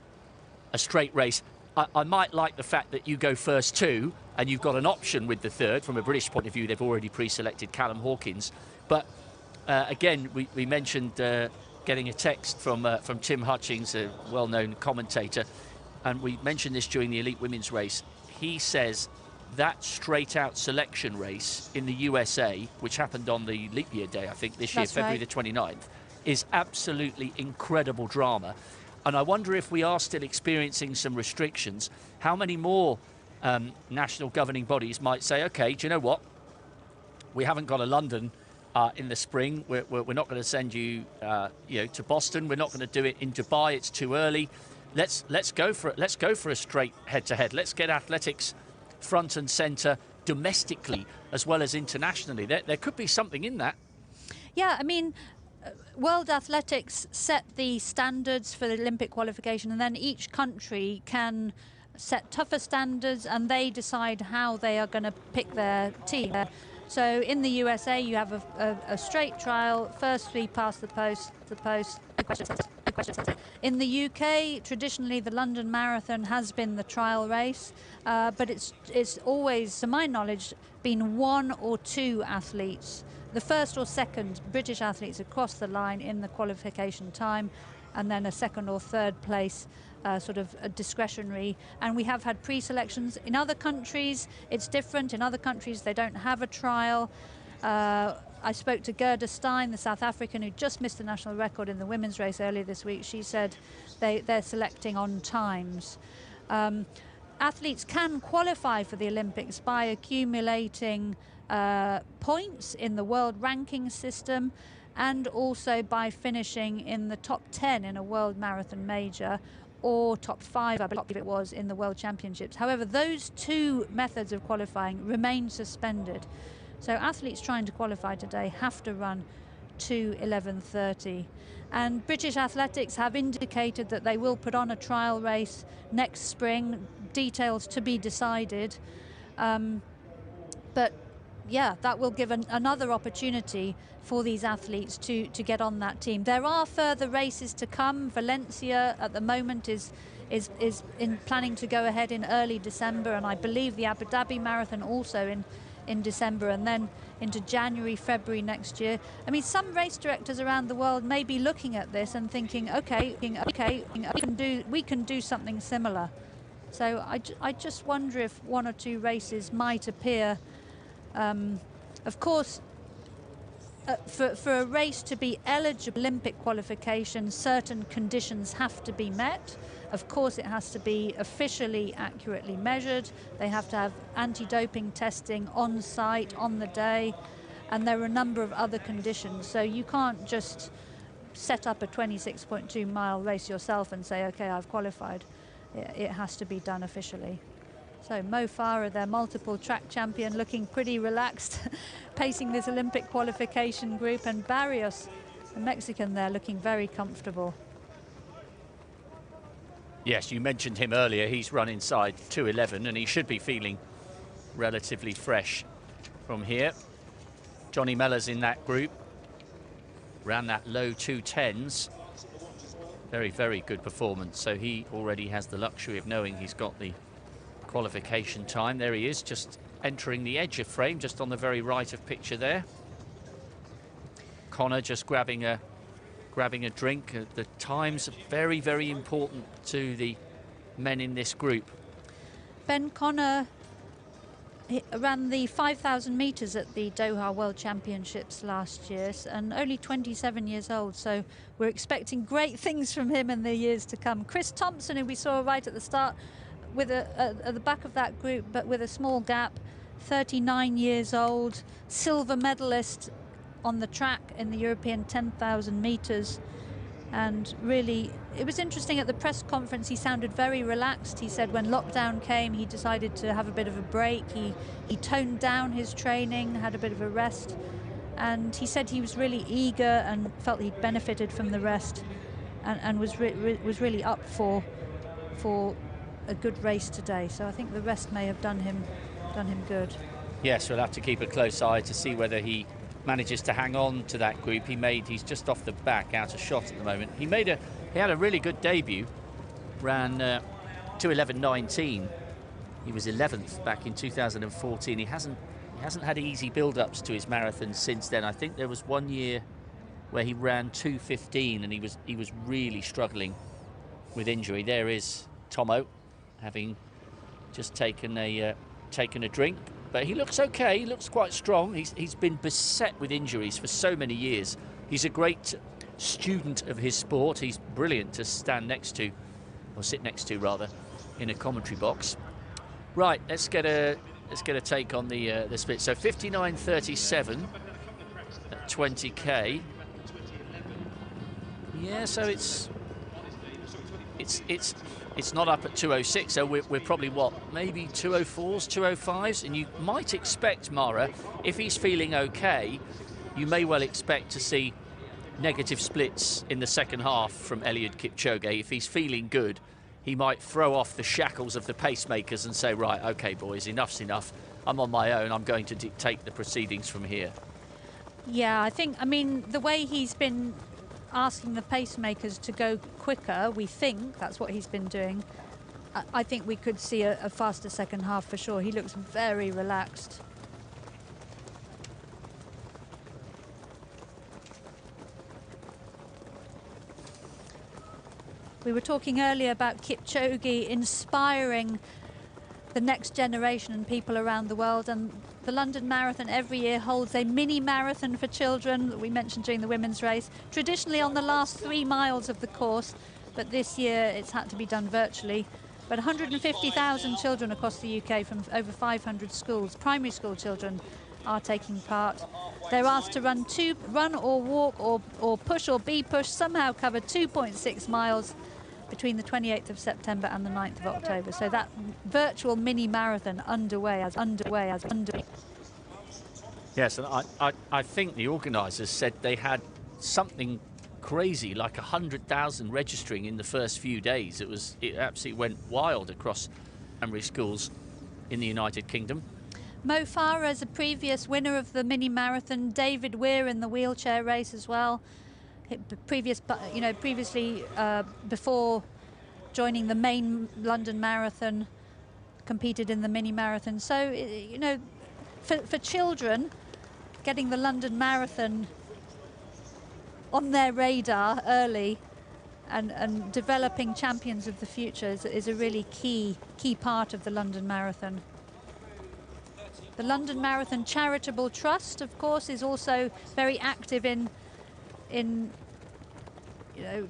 a straight race. I might like the fact that you go first too, and you've got an option with the third. From a British point of view, they've already pre-selected Callum Hawkins. But again, we mentioned getting a text from Tim Hutchings, a well-known commentator, and we mentioned this during the elite women's race. He says that straight-out selection race in the USA, which happened on the leap year day, I think, this year, February the 29th, is absolutely incredible drama. And I wonder if we are still experiencing some restrictions, how many more national governing bodies might say, OK, do you know what? We haven't got a London in the spring. We're not going to send you, to Boston. We're not going to do it in Dubai. It's too early. Let's go for it. Let's go for a straight head-to-head. Let's get athletics front and centre domestically as well as internationally. There could be something in that. Yeah, I mean, World Athletics set the standards for the Olympic qualification, and then each country can set tougher standards, and they decide how they are going to pick their team. So in the USA, you have a straight trial, first 3 past the post, good question. In the UK, traditionally the London Marathon has been the trial race, but it's always, to my knowledge, been one or two athletes, the first or second British athletes across the line in the qualification time, and then a second or third place sort of a discretionary. And we have had pre-selections. In other countries it's different. In other countries they don't have a trial. I spoke to Gerda Stein, the South African, who just missed the national record in the women's race earlier this week. She said they're selecting on times. Athletes can qualify for the Olympics by accumulating points in the world ranking system, and also by finishing in the top 10 in a world marathon major, or top 5, I believe it was, in the World Championships. However, those two methods of qualifying remain suspended. So athletes trying to qualify today have to run 2:11:30. And British Athletics have indicated that they will put on a trial race next spring, details to be decided. But yeah, that will give another opportunity for these athletes to get on that team. There are further races to come. Valencia at the moment is in planning to go ahead in early December, and I believe the Abu Dhabi Marathon also in December, and then into January, February next year. I mean, some race directors around the world may be looking at this and thinking, okay, we can do something similar. So I just wonder if one or two races might appear. Of course, for a race to be eligible Olympic qualification, certain conditions have to be met. Of course, it has to be officially accurately measured. They have to have anti-doping testing on site on the day, and there are a number of other conditions. So you can't just set up a 26.2 mile race yourself and say, okay, I've qualified. It has to be done officially. So Mo Farah, their multiple track champion, looking pretty relaxed, pacing this Olympic qualification group, and Barrios, the Mexican, there looking very comfortable. Yes, you mentioned him earlier. He's run inside 2:11 and he should be feeling relatively fresh from here. Johnny Mellor's in that group, ran that low 2:10s. Very, very good performance. So he already has the luxury of knowing he's got the qualification time. There he is, just entering the edge of frame, just on the very right of picture there. Connor just grabbing a drink. The times are very, very important to the men in this group. Ben Connor ran the 5,000 metres at the Doha World Championships last year, and only 27 years old, so we're expecting great things from him in the years to come. Chris Thompson, who we saw right at the start, with at the back of that group, but with a small gap, 39 years old, silver medalist on the track in the European 10,000 metres. And really, it was interesting at the press conference, he sounded very relaxed. He said when lockdown came, he decided to have a bit of a break. He toned down his training, had a bit of a rest, and he said he was really eager and felt he'd benefited from the rest, and was really up for a good race today. So I think the rest may have done him good. Yes, we'll have to keep a close eye to see whether he manages to hang on to that group. He's just off the back, out of shot at the moment. He had a really good debut, ran 2:11:19. He was 11th back in 2014. He hasn't had easy build-ups to his marathon since then. I think there was one year where he ran 2:15 and he was really struggling with injury. There is Tomo, having just taken a drink. But he looks okay, he looks quite strong. He's been beset with injuries for so many years. He's a great student of his sport. He's brilliant to stand next to, or sit next to rather, in a commentary box. Right, let's get a take on the split. So 59:37 at 20k. Yeah, so it's not up at 2:06, so we're probably, what, maybe 2:04s, 2:05s, and you might expect, Mara, if he's feeling okay, you may well expect to see negative splits in the second half from Eliud Kipchoge. If he's feeling good, he might throw off the shackles of the pacemakers and say, right, okay, boys, enough's enough. I'm on my own. I'm going to dictate the proceedings from here. Yeah, I mean, the way he's been asking the pacemakers to go quicker. We think that's what he's been doing. I think we could see a faster second half for sure. He looks very relaxed. We were talking earlier about Kipchoge inspiring the next generation and people around the world, and the London Marathon every year holds a mini marathon for children that we mentioned during the women's race, traditionally on the last 3 miles of the course, but this year it's had to be done virtually. But 150,000 children across the UK from over 500 schools, primary school children, are taking part. They're asked to run or walk or push or be pushed, somehow cover 2.6 miles between the 28th of September and the 9th of October. So that virtual mini marathon underway. Yes, and I think the organisers said they had something crazy like 100,000 registering in the first few days. It absolutely went wild across primary schools in the United Kingdom. Mo Farah is a previous winner of the mini marathon. David Weir in the wheelchair race as well. Previously, before joining the main London Marathon, competed in the mini marathon. So, you know, for children, getting the London Marathon on their radar early and developing champions of the future is a really key part of the London Marathon. The London Marathon Charitable Trust, of course, is also very active in you know,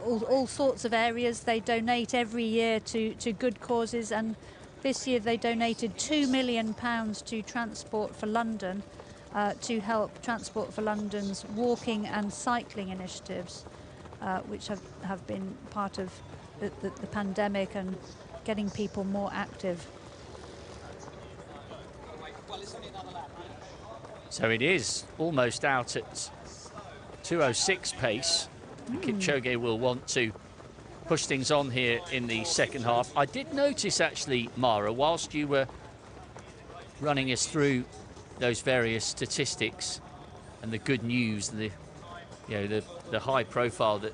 all sorts of areas. They donate every year to good causes, and this year they donated £2 million to Transport for London, to help Transport for London's walking and cycling initiatives, which have been part of the pandemic and getting people more active. So it is almost out at 2:06 pace. Kipchoge will want to push things on here in the second half. I did notice actually, Mara, whilst you were running us through those various statistics and the good news, the high profile that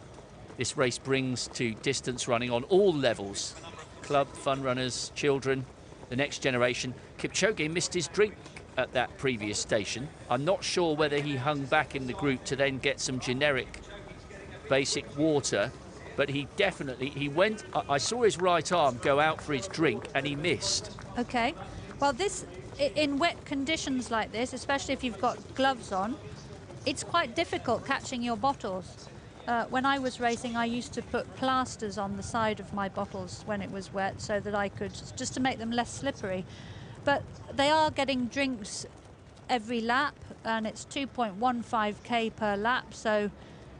this race brings to distance running on all levels, club, fun runners, children, the next generation. Kipchoge missed his drink at that previous station. I'm not sure whether he hung back in the group to then get some generic basic water, but he went, I saw his right arm go out for his drink and he missed. Okay, well, this, in wet conditions like this, especially if you've got gloves on, it's quite difficult catching your bottles. When I was racing, I used to put plasters on the side of my bottles when it was wet so that I could, just to make them less slippery. But they are getting drinks every lap, and it's 2.15k per lap, so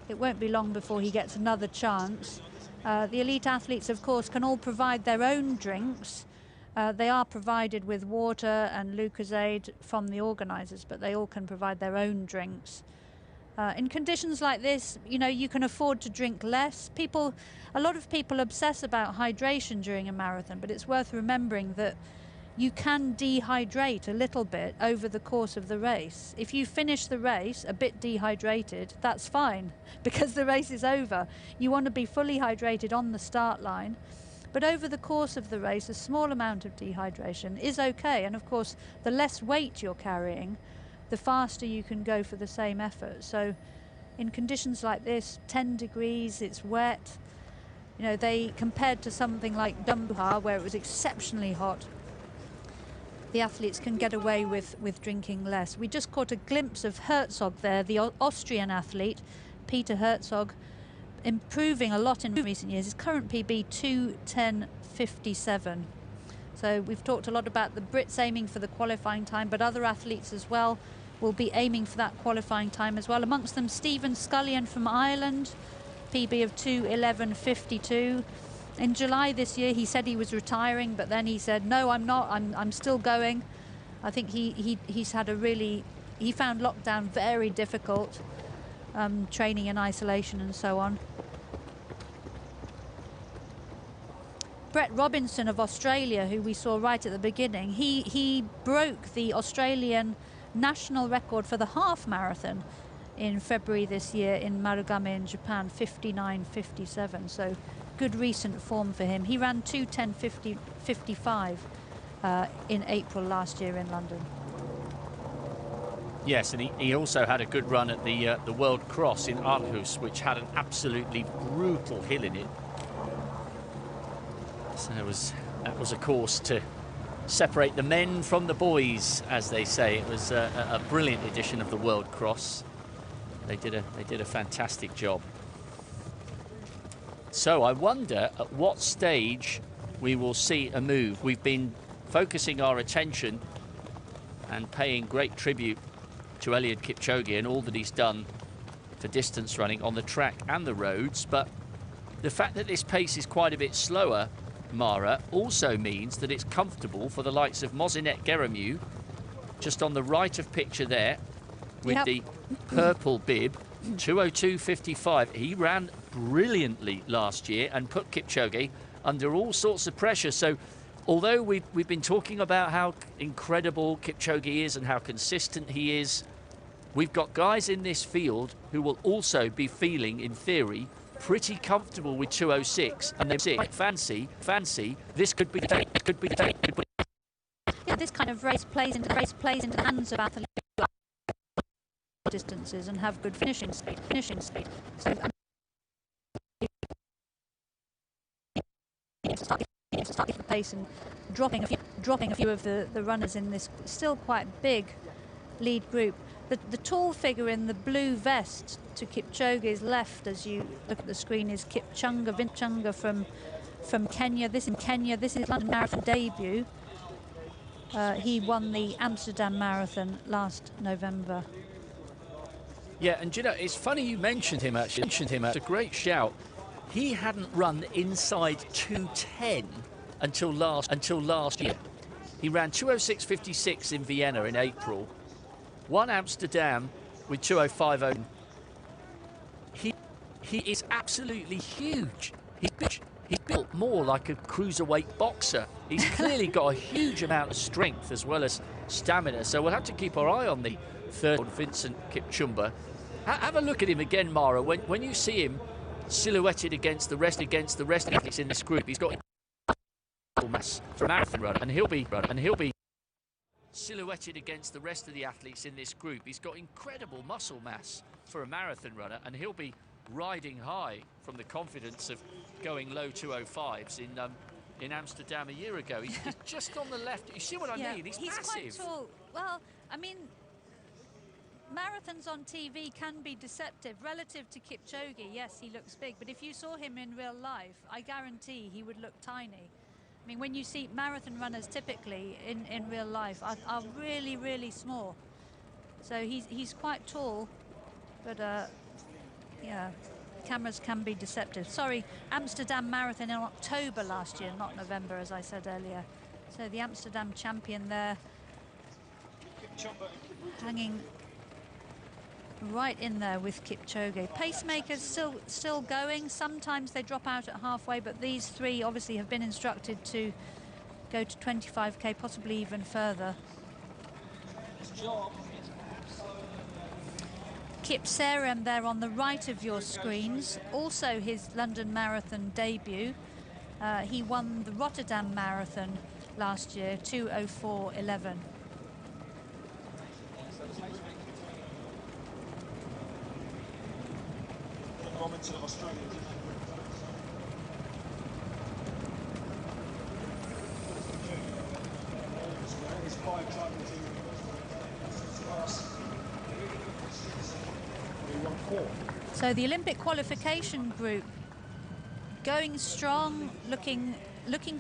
it won't be long before he gets another chance. The elite athletes, of course, can all provide their own drinks. They are provided with water and Lucozade from the organisers, but they all can provide their own drinks. In conditions like this, you know, you can afford to drink less. A lot of people obsess about hydration during a marathon, but it's worth remembering that you can dehydrate a little bit over the course of the race. If you finish the race a bit dehydrated, that's fine, because the race is over. You want to be fully hydrated on the start line, but over the course of the race, a small amount of dehydration is okay. And of course, the less weight you're carrying, the faster you can go for the same effort. So in conditions like this, 10 degrees, it's wet, you know, they compared to something like Doha, where it was exceptionally hot, the athletes can get away with drinking less. We just caught a glimpse of Herzog there, the Austrian athlete, Peter Herzog, improving a lot in recent years. His current PB 2:10.57. So we've talked a lot about the Brits aiming for the qualifying time, but other athletes as well will be aiming for that qualifying time as well. Amongst them, Stephen Scullion from Ireland, PB of 2:11.52. In July this year, he said he was retiring, but then he said, no, I'm not, I'm still going. I think he's had he found lockdown very difficult, training in isolation and so on. Brett Robinson of Australia, who we saw right at the beginning, he broke the Australian national record for the half marathon in February this year in Marugame in Japan, 59.57. So good recent form for him. He ran 2:10.55 in April last year in London. Yes, and he also had a good run at the World Cross in Aarhus, which had an absolutely brutal hill in it. So that was a course to separate the men from the boys, as they say. It was a brilliant edition of the World Cross. They did a fantastic job. So I wonder at what stage we will see a move. We've been focusing our attention and paying great tribute to Eliud Kipchoge and all that he's done for distance running on the track and the roads, but the fact that this pace is quite a bit slower, Mara, also means that it's comfortable for the likes of Mozinet Geremu, just on the right of picture there, with the purple bib, 2:02.55. He ran brilliantly last year and put Kipchoge under all sorts of pressure. So although we've been talking about how incredible Kipchoge is and how consistent he is, we've got guys in this field who will also be feeling, in theory, pretty comfortable with 2:06, and they fancy this could be the day. Yeah, this kind of race plays into the hands of athletes distances and have good finishing speed. So the pace and dropping a few of the runners in this still quite big lead group. The tall figure in the blue vest to Kipchoge's left, as you look at the screen, is Kipchunga from Kenya. This is his London Marathon debut. He won the Amsterdam Marathon last November. Yeah, and you know, it's funny you mentioned him actually. It's a great shout. He hadn't run inside 2:10 until last year. He ran 2:06.56 in Vienna in April. Won Amsterdam with 2:05.0. He is absolutely huge. He's built more like a cruiserweight boxer. He's clearly got a huge amount of strength as well as stamina. So we'll have to keep our eye on the third, Vincent Kipchumba. Have a look at him again, Mara. When you see him silhouetted against the rest of the athletes in this group, he's got mass for a marathon runner, and he'll be silhouetted against the rest of the athletes in this group. He's got incredible muscle mass for a marathon runner, and he'll be riding high from the confidence of going low 2:05s in Amsterdam a year ago. He's just on the left. You see what I mean? He's massive. Quite tall. Well, I mean, marathons on TV can be deceptive. Relative to Kipchoge, yes, he looks big, but if you saw him in real life, I guarantee he would look tiny. I mean, when you see marathon runners typically in real life are really, really small. So he's quite tall, but yeah, cameras can be deceptive. Sorry, Amsterdam Marathon in October last year, not November, as I said earlier. So the Amsterdam champion there, hanging right in there with Kipchoge. Pacemakers still going. Sometimes they drop out at halfway, but these three obviously have been instructed to go to 25k, possibly even further. Kip Sarem there on the right of your screens, also his London Marathon debut. He won the Rotterdam Marathon last year, 2:04.11. So the Olympic qualification group going strong, looking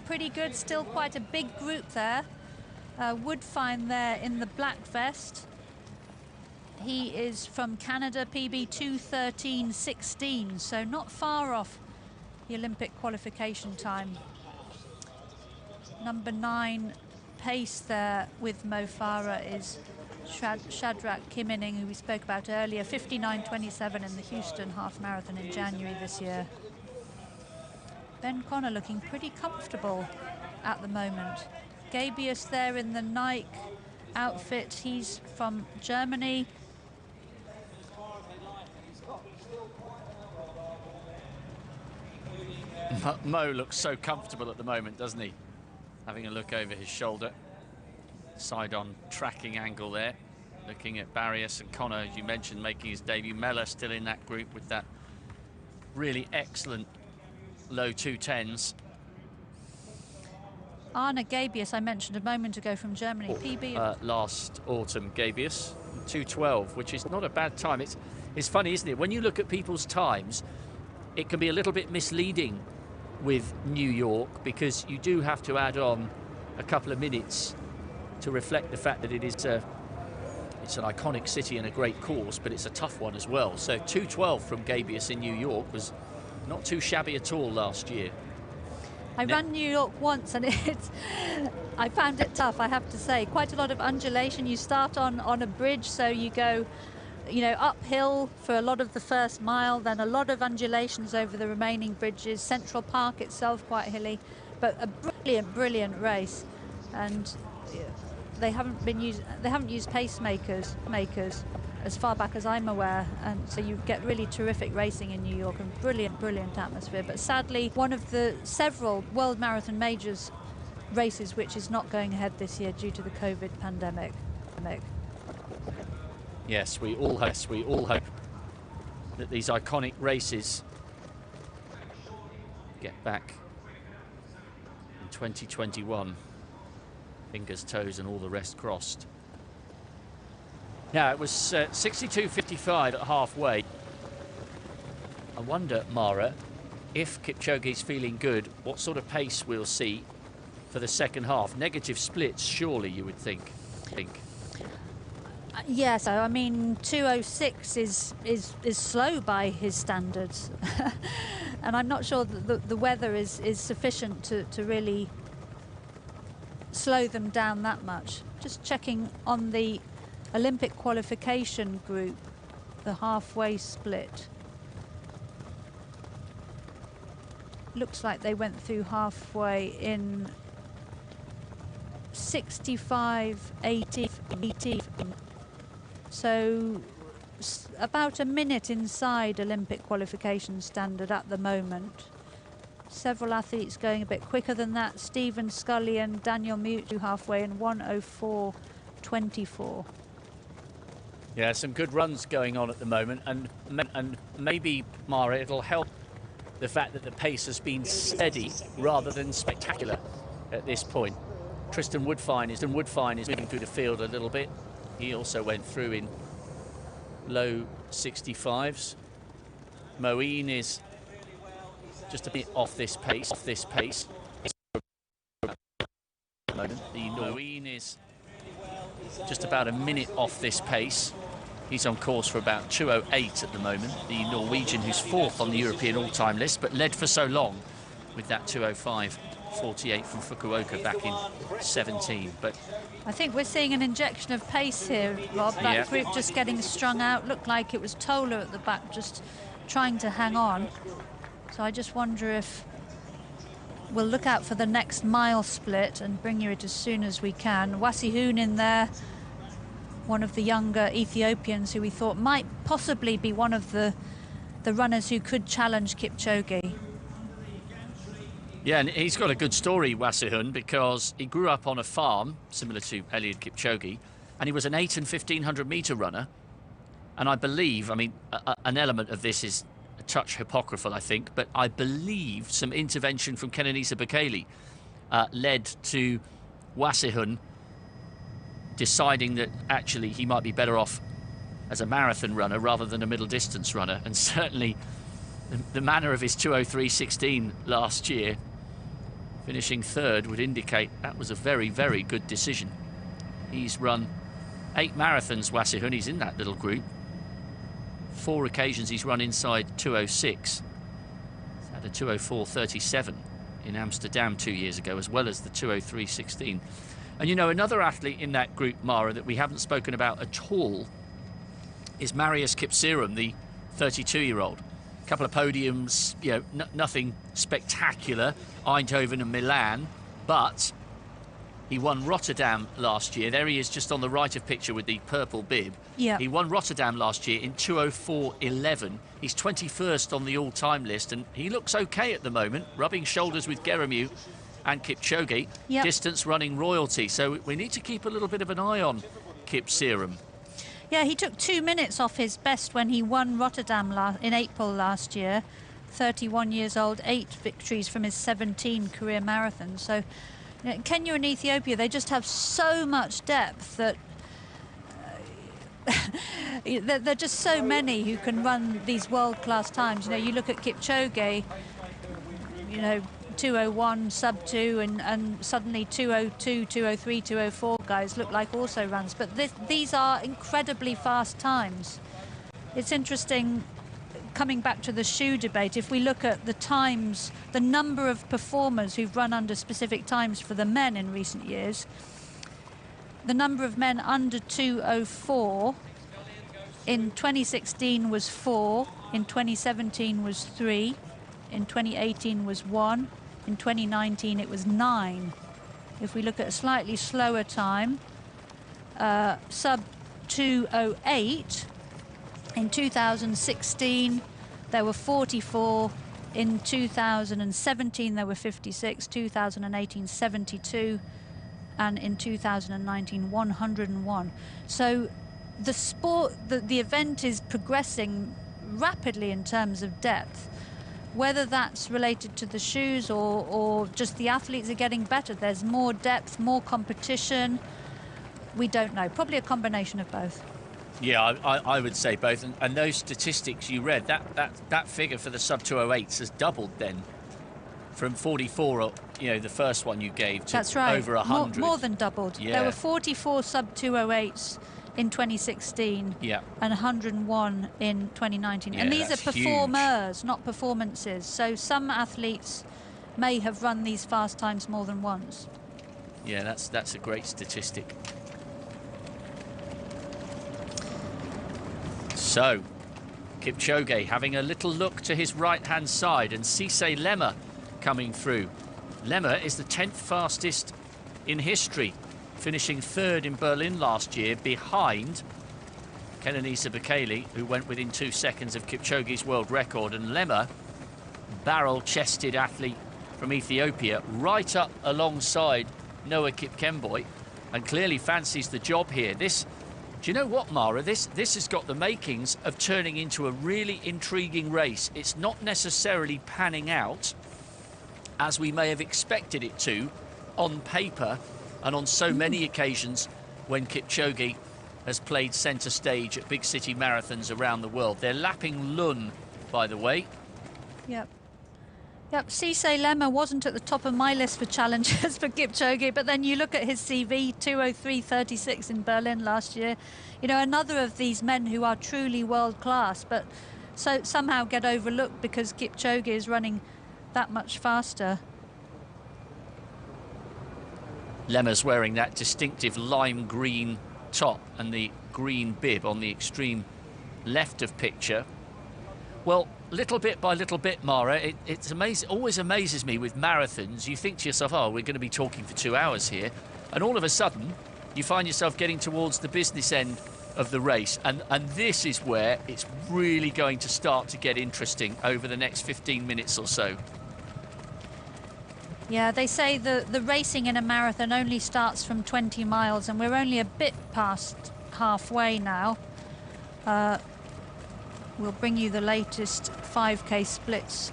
pretty good. Still quite a big group there. Woodfine there in the black vest. He is from Canada, PB 2:13.16, so not far off the Olympic qualification time. Number 9 pace there with Mo Farah is Shadrach Kimining, who we spoke about earlier, 59.27 in the Houston half marathon in January this year. Ben Connor looking pretty comfortable at the moment. Gabius there in the Nike outfit. He's from Germany. Mo looks so comfortable at the moment, doesn't he? Having a look over his shoulder. Side-on tracking angle there. Looking at Barrios and Connor, as you mentioned, making his debut. Mellor still in that group with that really excellent low 210s. Arne Gabius, I mentioned a moment ago, from Germany. PB last autumn, Gabius, 2:12, which is not a bad time. It's funny, isn't it? When you look at people's times, it can be a little bit misleading with New York, because you do have to add on a couple of minutes to reflect the fact that it's an iconic city and a great course, but it's a tough one as well. So 2:12 from Gabius in New York was not too shabby at all last year. I ran New York once, and I found it tough, I have to say. Quite a lot of undulation. You start on a bridge, so you go, you know, uphill for a lot of the first mile, then a lot of undulations over the remaining bridges. Central Park itself quite hilly, but a brilliant race. And they haven't used pacemakers as far back as I'm aware, and so you get really terrific racing in New York and brilliant atmosphere. But sadly, one of the several World Marathon Majors races which is not going ahead this year due to the COVID pandemic. Yes, we all hope that these iconic races get back in 2021. Fingers, toes, and all the rest crossed. Now, it was 62.55 at halfway. I wonder, Mara, if Kipchoge's feeling good, what sort of pace we'll see for the second half. Negative splits, surely, you would think. Yes, I mean 2:06 is slow by his standards, and I'm not sure that the weather is sufficient to really slow them down that much. Just checking on the Olympic qualification group, the halfway split. Looks like they went through halfway in 65.80. So about a minute inside Olympic qualification standard at the moment. Several athletes going a bit quicker than that. Stephen Scully and Daniel Mute halfway in 1:04.24. Yeah, some good runs going on at the moment, and maybe, Mara, it'll help the fact that the pace has been steady rather than spectacular at this point. Tristan Woodfine is moving through the field a little bit. He also went through in low 65s. Moeen is just a bit off this pace. The Moeen is just about a minute off this pace. He's on course for about 2:08 at the moment. The Norwegian, who's fourth on the European all-time list, but led for so long with that 2:05.48 from Fukuoka back in 17. But I think we're seeing an injection of pace here, Rob. That group just getting strung out. Looked like it was Tola at the back just trying to hang on. So I just wonder if we'll look out for the next mile split and bring you it as soon as we can. Wasihun in there, one of the younger Ethiopians who we thought might possibly be one of the runners who could challenge Kipchoge. Yeah, and he's got a good story, Wasihun, because he grew up on a farm similar to Eliud Kipchoge, and he was an 8 and 1500 metre runner. And I believe, I mean, an element of this is a touch hypocritical, I think, but I believe some intervention from Kenenisa Bekele led to Wasihun deciding that actually he might be better off as a marathon runner rather than a middle distance runner. And certainly the manner of his 2:03.16 last year, finishing third, would indicate that was a very, very good decision. He's run 8 marathons, Wasihun. He's in that little group. 4 occasions he's run inside 2:06. He's had a 2:04.37 in Amsterdam 2 years ago, as well as the 2:03.16. And you know, another athlete in that group, Mara, that we haven't spoken about at all is Marius Kipseirum, the 32-year-old. A couple of podiums, you know, nothing spectacular, Eindhoven and Milan, but He won Rotterdam last year. There he is just on the right of picture with the purple bib. Yeah. He won Rotterdam last year in 2:04.11. He's 21st on the all-time list, and he looks okay at the moment, rubbing shoulders with Geremu and Kipchoge. Yep. Distance running royalty, so we need to keep a little bit of an eye on Kip Serum. Yeah, he took 2 minutes off his best when he won Rotterdam in April last year. 31 years old, 8 victories from his 17 career marathons. So you know, Kenya and Ethiopia, they just have so much depth that there are just so many who can run these world-class times. You know, you look at Kipchoge, you know, 2:01, sub 2, and suddenly 2:02, 2:03, 2:04 guys look like also runs. But these are incredibly fast times. It's interesting, coming back to the shoe debate, if we look at the times, the number of performers who've run under specific times for the men in recent years, the number of men under 2:04 in 2016 was 4, in 2017 was 3, in 2018 was 1, in 2019 it was 9. If we look at a slightly slower time, sub 2:08, in 2016 there were 44, in 2017 there were 56, 2018 72, and in 2019 101. So the sport, the event is progressing rapidly in terms of depth. Whether that's related to the shoes or just the athletes are getting better, there's more depth, more competition, we don't know. Probably a combination of both. Yeah, I would say both. And those statistics you read, that figure for the sub 208s has doubled then from 44, you know, the first one you gave, to That's right. over 100. More than doubled. Yeah. There were 44 sub 208s in 2016, yeah, and 101 in 2019. Yeah, And these are that's performers, huge. not performances. So some athletes may have run these fast times more than once. Yeah, that's a great statistic. So, Kipchoge having a little look to his right-hand side, and Cisse Lemmer coming through. Lemmer is the 10th fastest in history, finishing 3rd in Berlin last year, behind Kenenisa Bekele, who went within 2 seconds of Kipchoge's world record. And Lemmer, barrel-chested athlete from Ethiopia, right up alongside Noah Kipkemboi, and clearly fancies the job here. This, do you know what, Mara? This has got the makings of turning into a really intriguing race. It's not necessarily panning out as we may have expected it to on paper and on so many occasions when Kipchoge has played centre stage at big city marathons around the world. They're lapping Lund, by the way. Yep. Yep, Cisse Lemmer wasn't at the top of my list for challenges for Kipchoge, but then you look at his CV, 2:03.36 in Berlin last year. You know, another of these men who are truly world class, but so somehow get overlooked because Kipchoge is running that much faster. Lemmer's wearing that distinctive lime green top and the green bib on the extreme left of picture. Well, little bit by little bit, Mara, it's amazing. Always amazes me with marathons. You think to yourself, oh, we're going to be talking for 2 hours here, and all of a sudden you find yourself getting towards the business end of the race, and this is where it's really going to start to get interesting over the next 15 minutes or so. Yeah, they say the racing in a marathon only starts from 20 miles, and we're only a bit past halfway now. We'll bring you the latest 5K splits.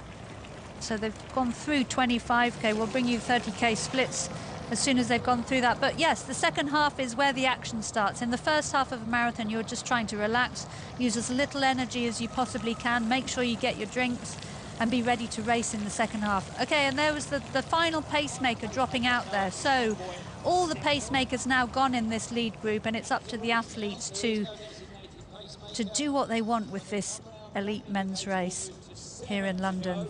So they've gone through 25K. We'll bring you 30K splits as soon as they've gone through that. But yes, the second half is where the action starts. In the first half of a marathon, you're just trying to relax, use as little energy as you possibly can, make sure you get your drinks, and be ready to race in the second half. Okay, and there was the final pacemaker dropping out there. So all the pacemakers now gone in this lead group, and it's up to the athletes to do what they want with this elite men's race here in London.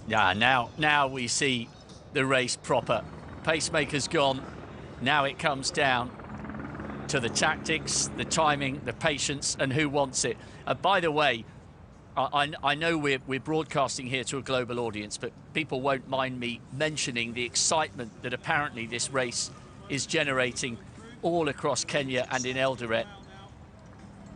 Yeah, now we see the race proper. Pacemaker's gone. Now it comes down to the tactics, the timing, the patience, and who wants it. By the way, I know we're broadcasting here to a global audience, but people won't mind me mentioning the excitement that apparently this race is generating all across Kenya and in Eldoret.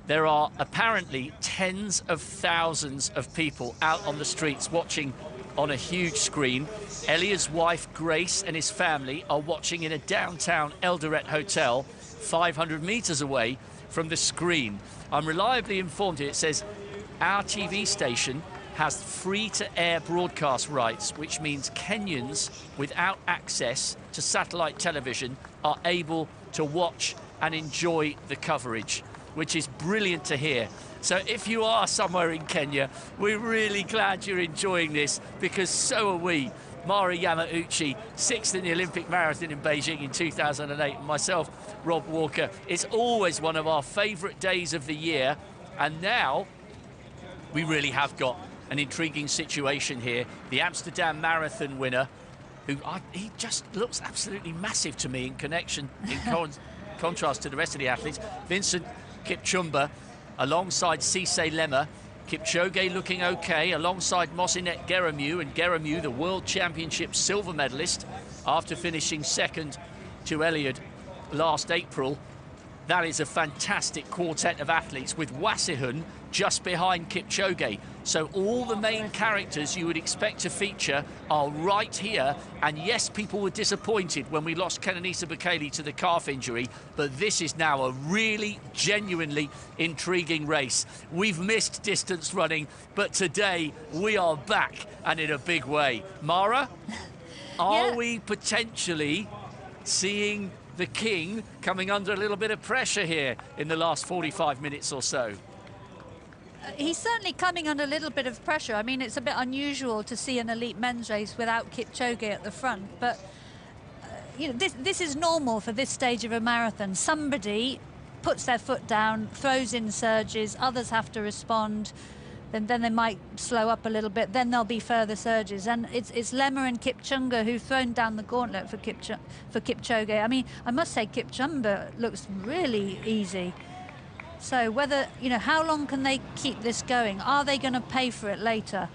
There are apparently tens of thousands of people out on the streets watching on a huge screen. Eliud's wife, Grace, and his family are watching in a downtown Eldoret hotel 500 meters away from the screen. I'm reliably informed here, it says, our TV station has free-to-air broadcast rights, which means Kenyans without access to satellite television are able to watch and enjoy the coverage, which is brilliant to hear. So if you are somewhere in Kenya, we're really glad you're enjoying this, because so are we. Mari Yamauchi, 6th in the Olympic Marathon in Beijing in 2008, and myself, Rob Walker. It's always one of our favourite days of the year, and now we really have got an intriguing situation here. The Amsterdam Marathon winner, he just looks absolutely massive to me in contrast to the rest of the athletes. Vincent Kipchumba alongside Cisse Lema. Kipchoge looking okay alongside Mosinet Geremu, and Geremu, the World Championship silver medalist, after finishing second to Eliud last April. That is a fantastic quartet of athletes, with Wasihun just behind Kipchoge. So all the main characters you would expect to feature are right here. And yes, people were disappointed when we lost Kenenisa Bekele to the calf injury, but this is now a really genuinely intriguing race. We've missed distance running, but today we are back, and in a big way. Mara, are we potentially seeing the king coming under a little bit of pressure here in the last 45 minutes or so? He's certainly coming under a little bit of pressure. I mean, it's a bit unusual to see an elite men's race without Kipchoge at the front, but you know, this is normal for this stage of a marathon. Somebody puts their foot down, throws in surges, others have to respond, then they might slow up a little bit, then there'll be further surges. And it's Lema and Kipchumba who've thrown down the gauntlet for Kipchoge. I mean, I must say Kipchumba looks really easy. So whether, you know, how long can they keep this going? Are they going to pay for it later?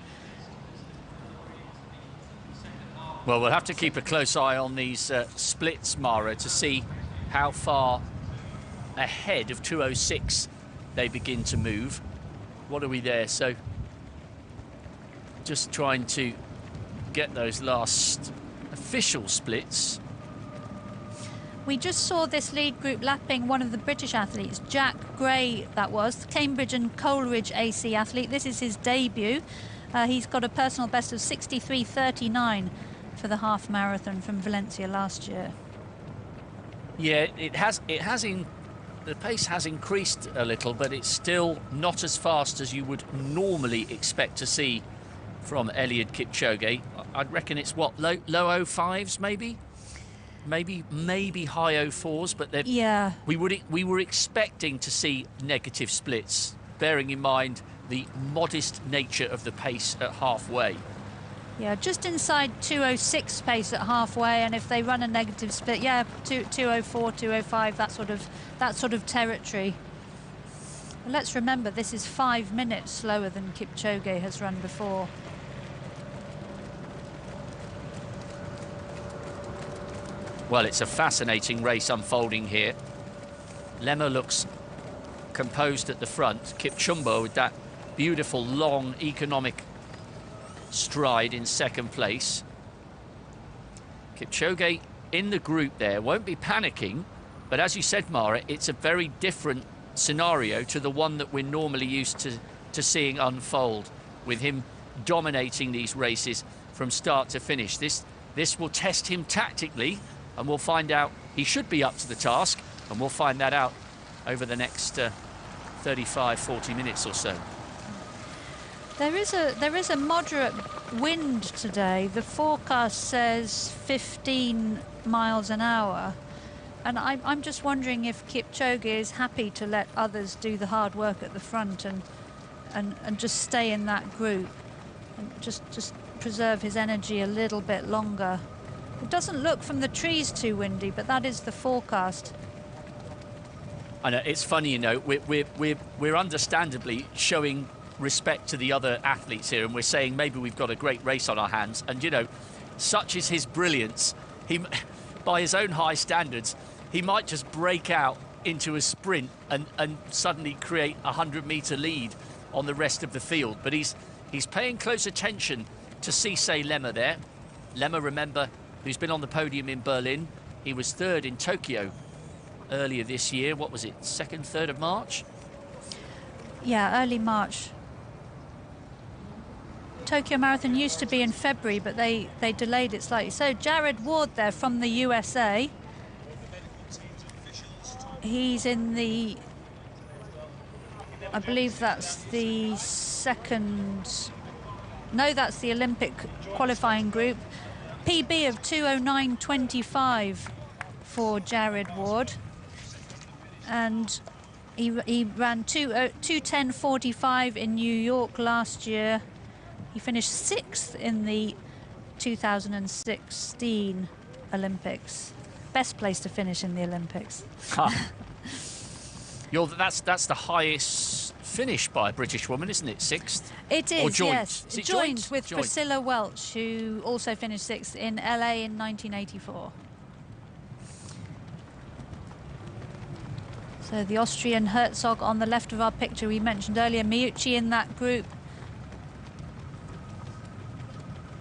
Well, we'll have to keep a close eye on these splits, Mara, to see how far ahead of 2:06 they begin to move. What are we there? So just trying to get those last official splits. We just saw this lead group lapping one of the British athletes, Jack Gray, that was, Cambridge and Coleridge AC athlete. This is his debut. He's got a personal best of 63.39 for the half marathon from Valencia last year. Yeah, the pace has increased a little, but it's still not as fast as you would normally expect to see from Eliud Kipchoge. I'd reckon it's what, low 05s maybe? Maybe high 04s, but yeah, we were expecting to see negative splits, bearing in mind the modest nature of the pace at halfway. Yeah, just inside 2:06 pace at halfway, and if they run a negative split, yeah, 2:04, 2:05, that sort of territory. Well, let's remember this is 5 minutes slower than Kipchoge has run before. Well, it's a fascinating race unfolding here. Lema looks composed at the front. Kipchumba with that beautiful, long, economic stride in second place. Kipchoge in the group there won't be panicking, but as you said, Mara, it's a very different scenario to the one that we're normally used to seeing unfold, with him dominating these races from start to finish. This will test him tactically, and we'll find out. He should be up to the task, and we'll find that out over the next 35, 40 minutes or so. There is a moderate wind today. The forecast says 15 miles an hour, and I'm just wondering if Kipchoge is happy to let others do the hard work at the front and just stay in that group and just preserve his energy a little bit longer. It doesn't look from the trees too windy, but that is the forecast. I know, it's funny, you know, we're understandably showing respect to the other athletes here, and we're saying maybe we've got a great race on our hands, and you know, such is his brilliance. by his own high standards, he might just break out into a sprint and suddenly create a 100-metre lead on the rest of the field. But he's paying close attention to Cisse Lemmer there. Lemmer, remember, who's been on the podium in Berlin. He was third in Tokyo earlier this year. What was it, 2nd, 3rd of March? Yeah, early March. Tokyo Marathon used to be in February, but they delayed it slightly. So Jared Ward there from the USA. He's in the, I believe that's the second, no, that's the Olympic qualifying group. PB of 2:09.25 for Jared Ward. And he ran 2:10.45 in New York last year. He finished 6th in the 2016 Olympics. Best place to finish in the Olympics. That's the highest finish by a British woman, isn't it? 6th? It is, or joint? yes. Is it joint with joint? Priscilla Welch, who also finished 6th in LA in 1984. So the Austrian Herzog on the left of our picture we mentioned earlier, Miucci in that group.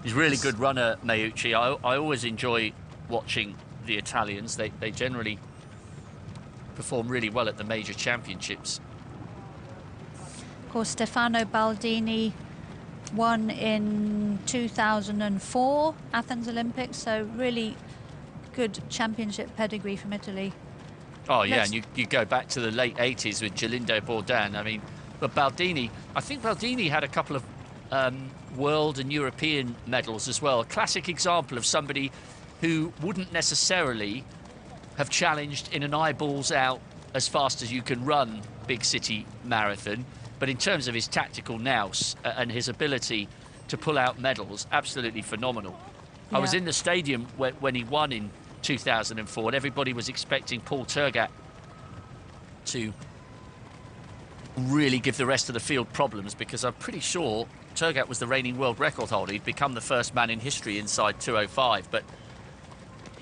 He's a really good runner, Miucci. I always enjoy watching the Italians. They generally perform really well at the major championships. Of course, Stefano Baldini won in 2004 Athens Olympics, so really good championship pedigree from Italy. Oh yeah, and you go back to the late 80s with Galindo Bourdain. I mean, but Baldini, I think Baldini had a couple of world and European medals as well. A classic example of somebody who wouldn't necessarily have challenged in an eyeballs out as fast as you can run big city marathon, but in terms of his tactical nous and his ability to pull out medals, absolutely phenomenal. Yeah. I was in the stadium when he won in 2004, and everybody was expecting Paul Tergat to really give the rest of the field problems, because I'm pretty sure Tergat was the reigning world record holder. He'd become the first man in history inside 2:05, but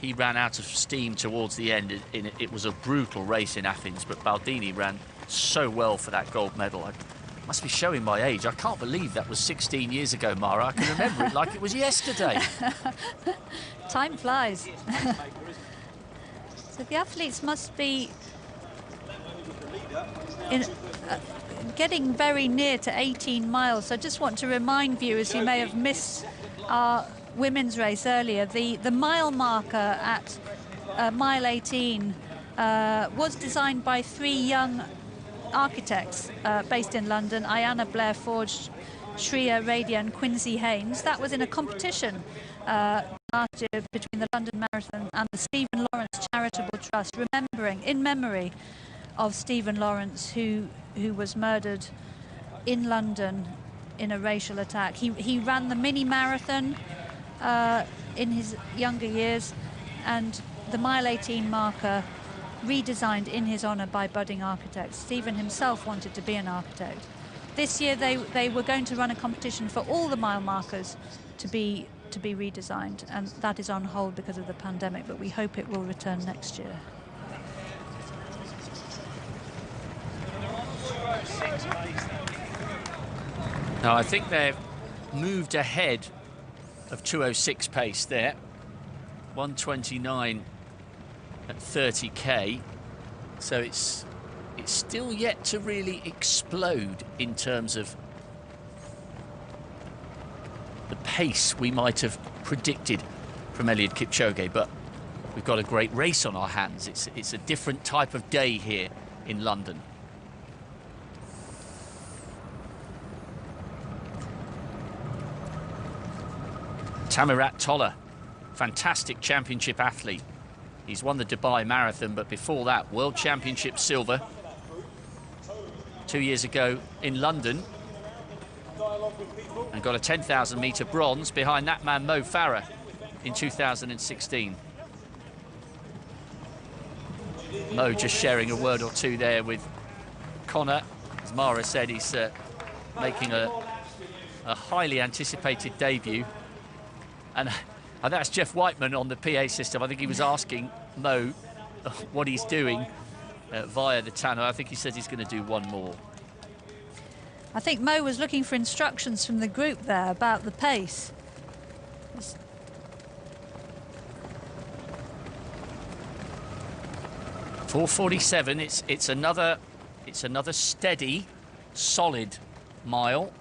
he ran out of steam towards the end. It was a brutal race in Athens, but Baldini ran so well for that gold medal. I must be showing my age. I can't believe that was 16 years ago, Mara. I can remember it like it was yesterday. Time flies. So the athletes must be getting very near to 18 miles. So I just want to remind viewers who may have missed our women's race earlier, the mile marker at mile 18 was designed by 3 young architects based in London, Ayanna Blair Forge, Shreya Radia and Quincy Haynes. That was in a competition last year between the London Marathon and the Stephen Lawrence Charitable Trust, in memory of Stephen Lawrence, who was murdered in London in a racial attack. He ran the mini marathon in his younger years, and the mile 18 marker redesigned in his honour by budding architects. Stephen himself wanted to be an architect. This year they were going to run a competition for all the mile markers to be redesigned, and that is on hold because of the pandemic, but we hope it will return next year. Now I think they've moved ahead of 2:06 pace there. 1:29 at 30k, so it's still yet to really explode in terms of the pace we might have predicted from Eliud Kipchoge, but we've got a great race on our hands. It's a different type of day here in London. Tamirat Tola, fantastic championship athlete. He's won the Dubai Marathon, but before that, World Championship silver 2 years ago in London, and got a 10,000 metre bronze behind that man Mo Farah in 2016. Mo just sharing a word or two there with Connor. As Mara said, he's making a highly anticipated debut. And And that's Jeff Whiteman on the PA system. I think he was asking Mo what he's doing via the tannoy. I think he says he's going to do one more. I think Mo was looking for instructions from the group there about the pace. 4:47. It's another steady, solid mile.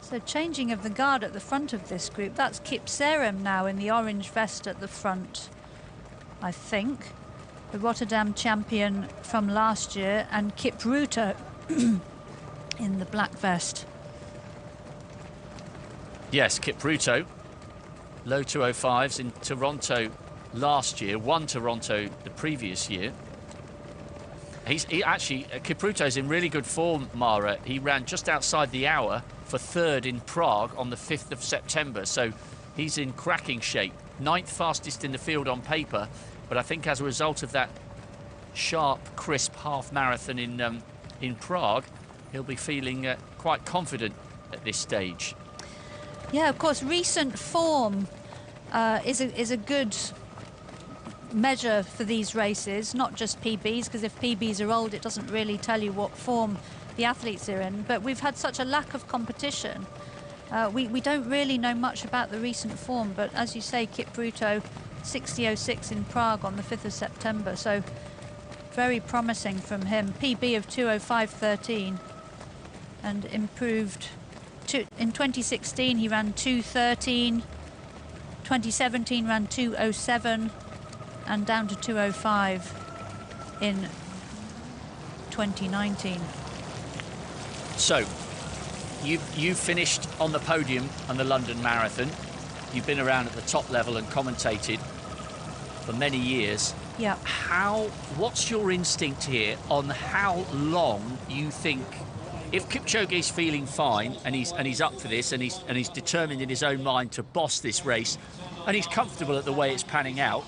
So changing of the guard at the front of this group. That's Kip Serem now in the orange vest at the front, I think. The Rotterdam champion from last year, and Kip Ruto in the black vest. Yes, Kip Ruto. Low 205s in Toronto last year, won Toronto the previous year. Kip Ruto's in really good form, Mara. He ran just outside the hour for third in Prague on the 5th of September, so he's in cracking shape. 9th fastest in the field on paper, but I think as a result of that sharp, crisp half marathon in Prague, he'll be feeling quite confident at this stage. Yeah, of course, recent form is a good measure for these races, not just PBs, because if PBs are old, it doesn't really tell you what form the athletes are in. But we've had such a lack of competition. We don't really know much about the recent form, but as you say, Kip Ruto, 60.06 in Prague on the 5th of September, so very promising from him. PB of 2:05.13 and improved. In 2016 he ran 2:13, 2017 ran 2:07 and down to 2:05 in 2019. So you finished on the podium on the London Marathon. You've been around at the top level and commentated for many years. Yeah. What's your instinct here on how long you think, if Kipchoge's feeling fine and he's up for this and he's determined in his own mind to boss this race and he's comfortable at the way it's panning out,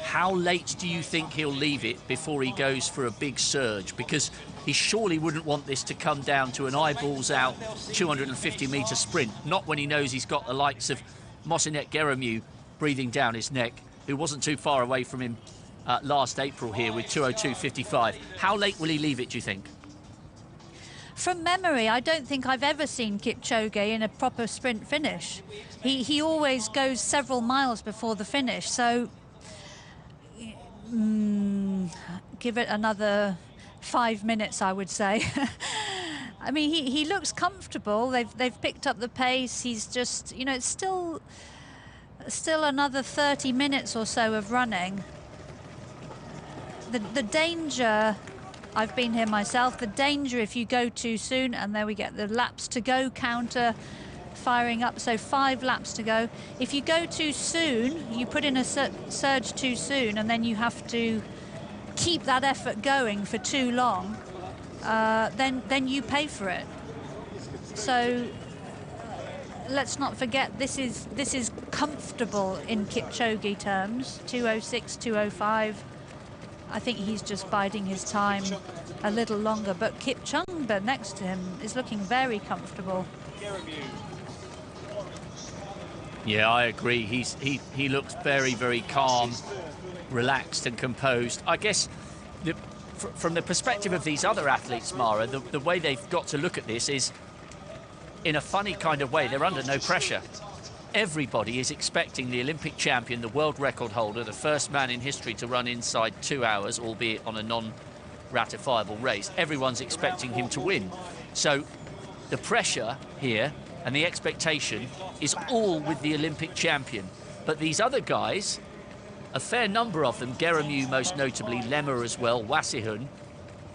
how late do you think he'll leave it before he goes for a big surge? Because he surely wouldn't want this to come down to an eyeballs out 250-metre sprint, not when he knows he's got the likes of Mosinet Geremiu breathing down his neck, who wasn't too far away from him last April here with 2:02.55. How late will he leave it, do you think? From memory, I don't think I've ever seen Kipchoge in a proper sprint finish. He always goes several miles before the finish, so give it another 5 minutes, I would say. I mean, he looks comfortable. They've picked up the pace. He's just, you know, it's still another 30 minutes or so of running. The danger, I've been here myself, the danger if you go too soon, and there we get the laps to go counter firing up, so 5 laps to go. If you go too soon, you put in a surge too soon, and then you have to keep that effort going for too long, then you pay for it. So let's not forget, this is comfortable in Kipchoge terms. 2:06, 2:05. I think he's just biding his time a little longer, but Kipchumba next to him is looking very comfortable. Yeah, I agree. He looks very, very calm, relaxed and composed. I guess from the perspective of these other athletes, Mara, the way they've got to look at this is in a funny kind of way. They're under no pressure. Everybody is expecting the Olympic champion, the world record holder, the first man in history to run inside 2 hours, albeit on a non-ratifiable race. Everyone's expecting him to win. So the pressure here and the expectation is all with the Olympic champion. But these other guys, a fair number of them, Geremiu most notably, Lemmer as well, Wasihun,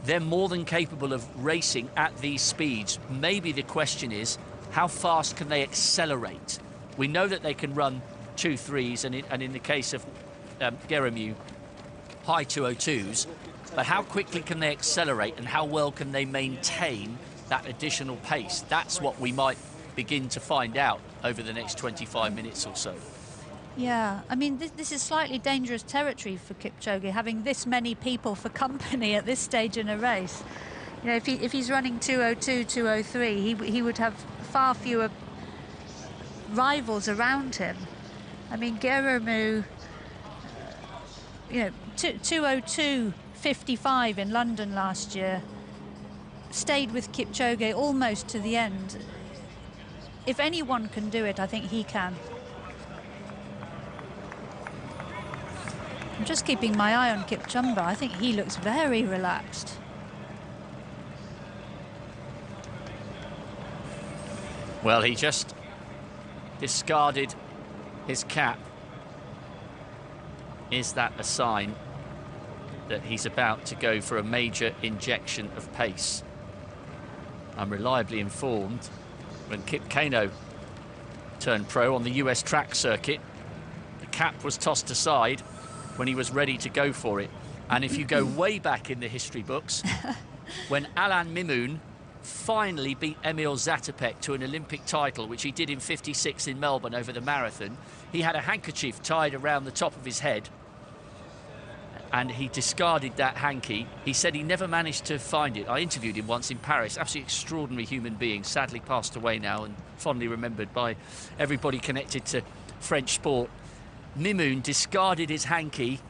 they're more than capable of racing at these speeds. Maybe the question is, how fast can they accelerate? We know that they can run 2:3s, and in the case of Geremiu, high 2:02s, but how quickly can they accelerate and how well can they maintain that additional pace? That's what we might begin to find out over the next 25 minutes or so. Yeah, I mean, this is slightly dangerous territory for Kipchoge, having this many people for company at this stage in a race. You know, if he's running 2:02, 2:03, he would have far fewer rivals around him. I mean, Geremu, you know, 2:02.55 in London last year, stayed with Kipchoge almost to the end. If anyone can do it, I think he can. I'm just keeping my eye on Kipchumba. I think he looks very relaxed. Well, he just discarded his cap. Is that a sign that he's about to go for a major injection of pace? I'm reliably informed when Kip Keino turned pro on the US track circuit, the cap was tossed aside when he was ready to go for it. And if you go way back in the history books, when Alain Mimoun finally beat Emil Zatopek to an Olympic title, which he did in '56 in Melbourne over the marathon, he had a handkerchief tied around the top of his head, and he discarded that hanky. He said he never managed to find it. I interviewed him once in Paris. Absolutely extraordinary human being, sadly passed away now and fondly remembered by everybody connected to French sport. Mimoun discarded his hanky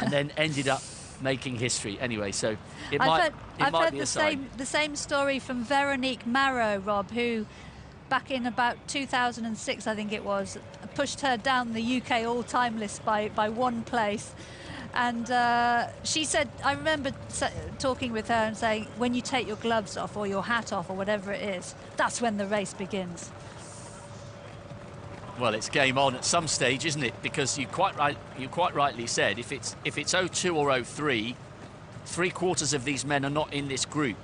and then ended up making history. Anyway, so I've heard the same story from Veronique Marot, Rob, who back in about 2006, I think it was, pushed her down the UK all-time list by 1 place. And she said, I remember talking with her and saying, when you take your gloves off or your hat off or whatever it is, that's when the race begins. Well, it's game on at some stage, isn't it? Because you quite rightly said, if it's 02 or 03, 3/4 of these men are not in this group.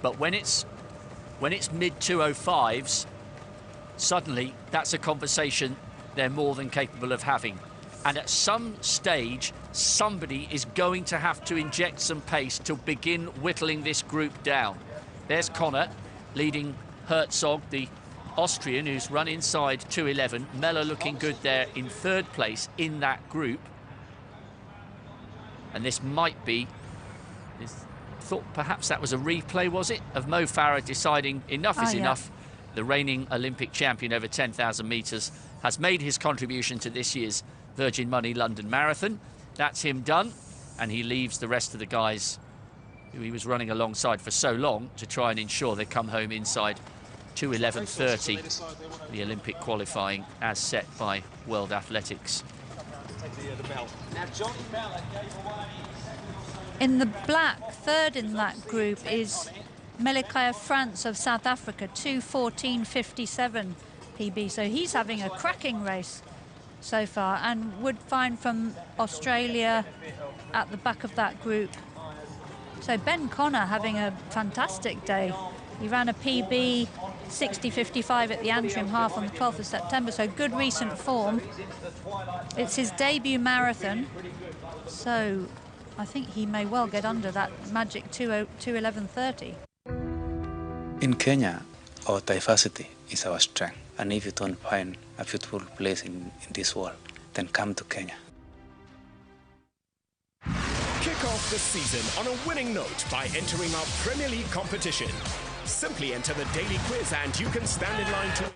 But when it's mid 205s, suddenly that's a conversation they're more than capable of having. And at some stage, somebody is going to have to inject some pace to begin whittling this group down. There's Connor leading Herzog, the Austrian, who's run inside 2:11. Mellor looking good there in 3rd place in that group. And this might be, thought perhaps that was a replay, was it? Of Mo Farah deciding enough is enough. The reigning Olympic champion over 10,000 metres has made his contribution to this year's Virgin Money London Marathon. That's him done, and he leaves the rest of the guys who he was running alongside for so long to try and ensure they come home inside 2:11.30, the Olympic qualifying as set by World Athletics. In the black, 3rd in that group is Melekaya France of South Africa, 2:14.57 PB. So he's having a cracking race so far, and Woodfine from Australia at the back of that group. So Ben Connor having a fantastic day. He ran a PB 60.55 at the Antrim half on the 12th of September, so good recent form. It's his debut marathon, so I think he may well get under that magic 2:11.30. In Kenya, our diversity is our strength, and if you don't find a beautiful place in this world, then come to Kenya. Kick off the season on a winning note by entering our Premier League competition. Simply enter the daily quiz and you can stand in line to...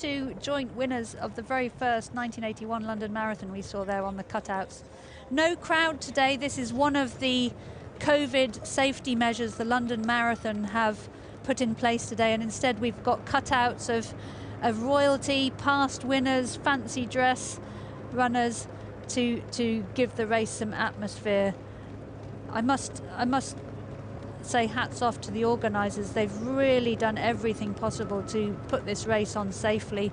Two joint winners of the very first 1981 London Marathon we saw there on the cutouts. No crowd today. This is one of the COVID safety measures the London Marathon have put in place today, and instead we've got cutouts of royalty, past winners, fancy dress runners to give the race some atmosphere. I must say hats off to the organisers. They've really done everything possible to put this race on safely.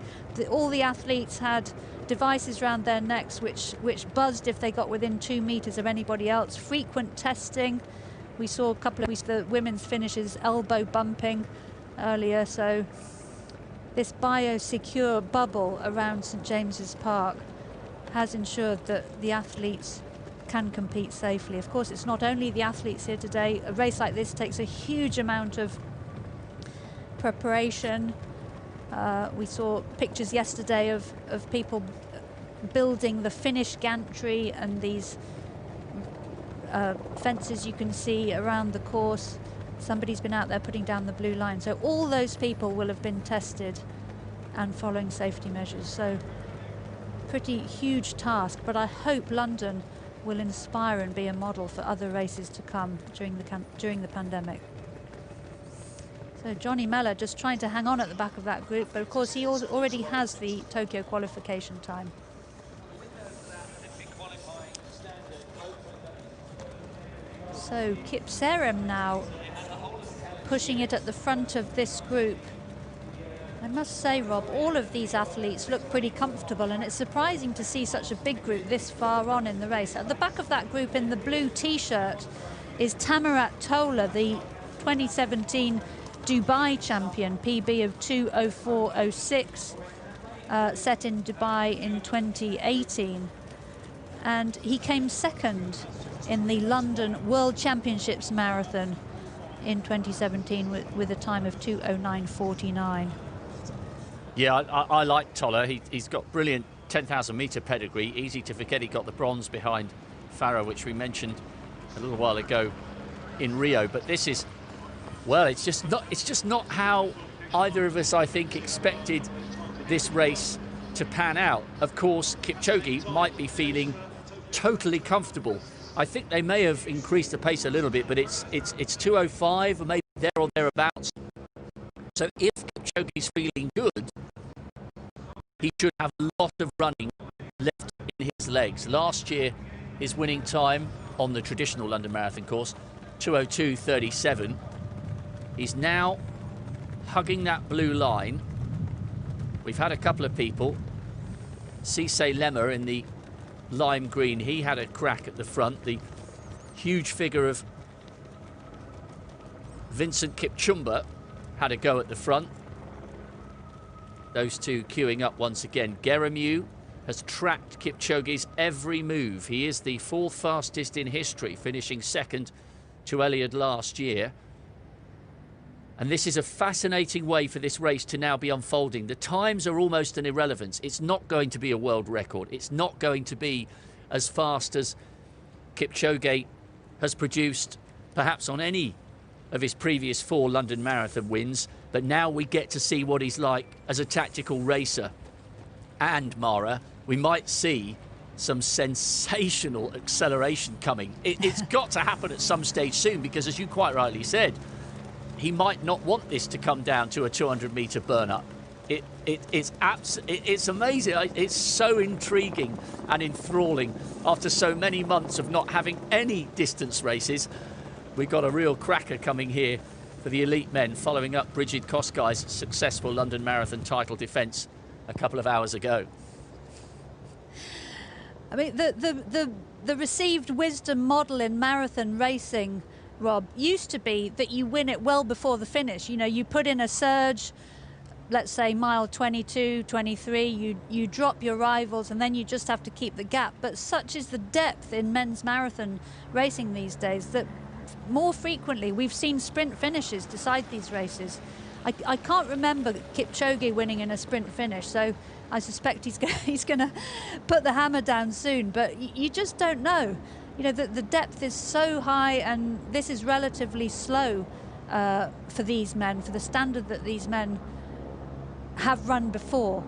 All the athletes had devices around their necks which buzzed if they got within 2 meters of anybody else. Frequent testing. We saw a couple of the women's finishes elbow bumping earlier, so this biosecure bubble around St James's Park has ensured that the athletes can compete safely. Of course, it's not only the athletes here today. A race like this takes a huge amount of preparation. We saw pictures yesterday of people building the finish gantry and these fences you can see around the course. Somebody's been out there putting down the blue line. So all those people will have been tested and following safety measures. So pretty huge task, but I hope London will inspire and be a model for other races to come during the pandemic. So Johnny Mellor just trying to hang on at the back of that group, but of course he already has the Tokyo qualification time. So Kipserem now pushing it at the front of this group. I must say, Rob, all of these athletes look pretty comfortable, and it's surprising to see such a big group this far on in the race. At the back of that group in the blue t-shirt is Tamirat Tola, the 2017 Dubai champion, PB of 2:04.06, set in Dubai in 2018. And he came second in the London World Championships Marathon in 2017 with a time of 2:09.49. Yeah, I like Toller. He's got brilliant 10,000 metre pedigree. Easy to forget he got the bronze behind Farah, which we mentioned a little while ago in Rio. But this is, well, it's just not how either of us, I think, expected this race to pan out. Of course, Kipchoge might be feeling totally comfortable. I think they may have increased the pace a little bit, but it's 2:05 or maybe there or thereabouts. So if Kipchoge's feeling good, he should have a lot of running left in his legs. Last year, his winning time on the traditional London Marathon course, 2:02.37. He's now hugging that blue line. We've had a couple of people. Cisse Lemmer in the lime green, he had a crack at the front. The huge figure of Vincent Kipchumba had a go at the front. Those two queuing up once again. Geremu has tracked Kipchoge's every move. He is the fourth fastest in history, finishing second to Elliott last year. And this is a fascinating way for this race to now be unfolding. The times are almost an irrelevance. It's not going to be a world record. It's not going to be as fast as Kipchoge has produced perhaps on any of his previous 4 London Marathon wins. But now we get to see what he's like as a tactical racer. And, Mara, we might see some sensational acceleration coming. It's got to happen at some stage soon, because, as you quite rightly said, he might not want this to come down to a 200-metre burn-up. It's amazing. It's so intriguing and enthralling after so many months of not having any distance races. We've got a real cracker coming here for the elite men, following up Brigid Kosgei's successful London Marathon title defence a couple of hours ago. I mean, the received wisdom model in marathon racing, Rob, used to be that you win it well before the finish. You know, you put in a surge, let's say mile 22, 23, you drop your rivals, and then you just have to keep the gap. But such is the depth in men's marathon racing these days that more frequently we've seen sprint finishes decide these races. I can't remember Kipchoge winning in a sprint finish, so I suspect he's going to put the hammer down soon. But you just don't know. You know, the depth is so high, and this is relatively slow for these men, for the standard that these men have run before.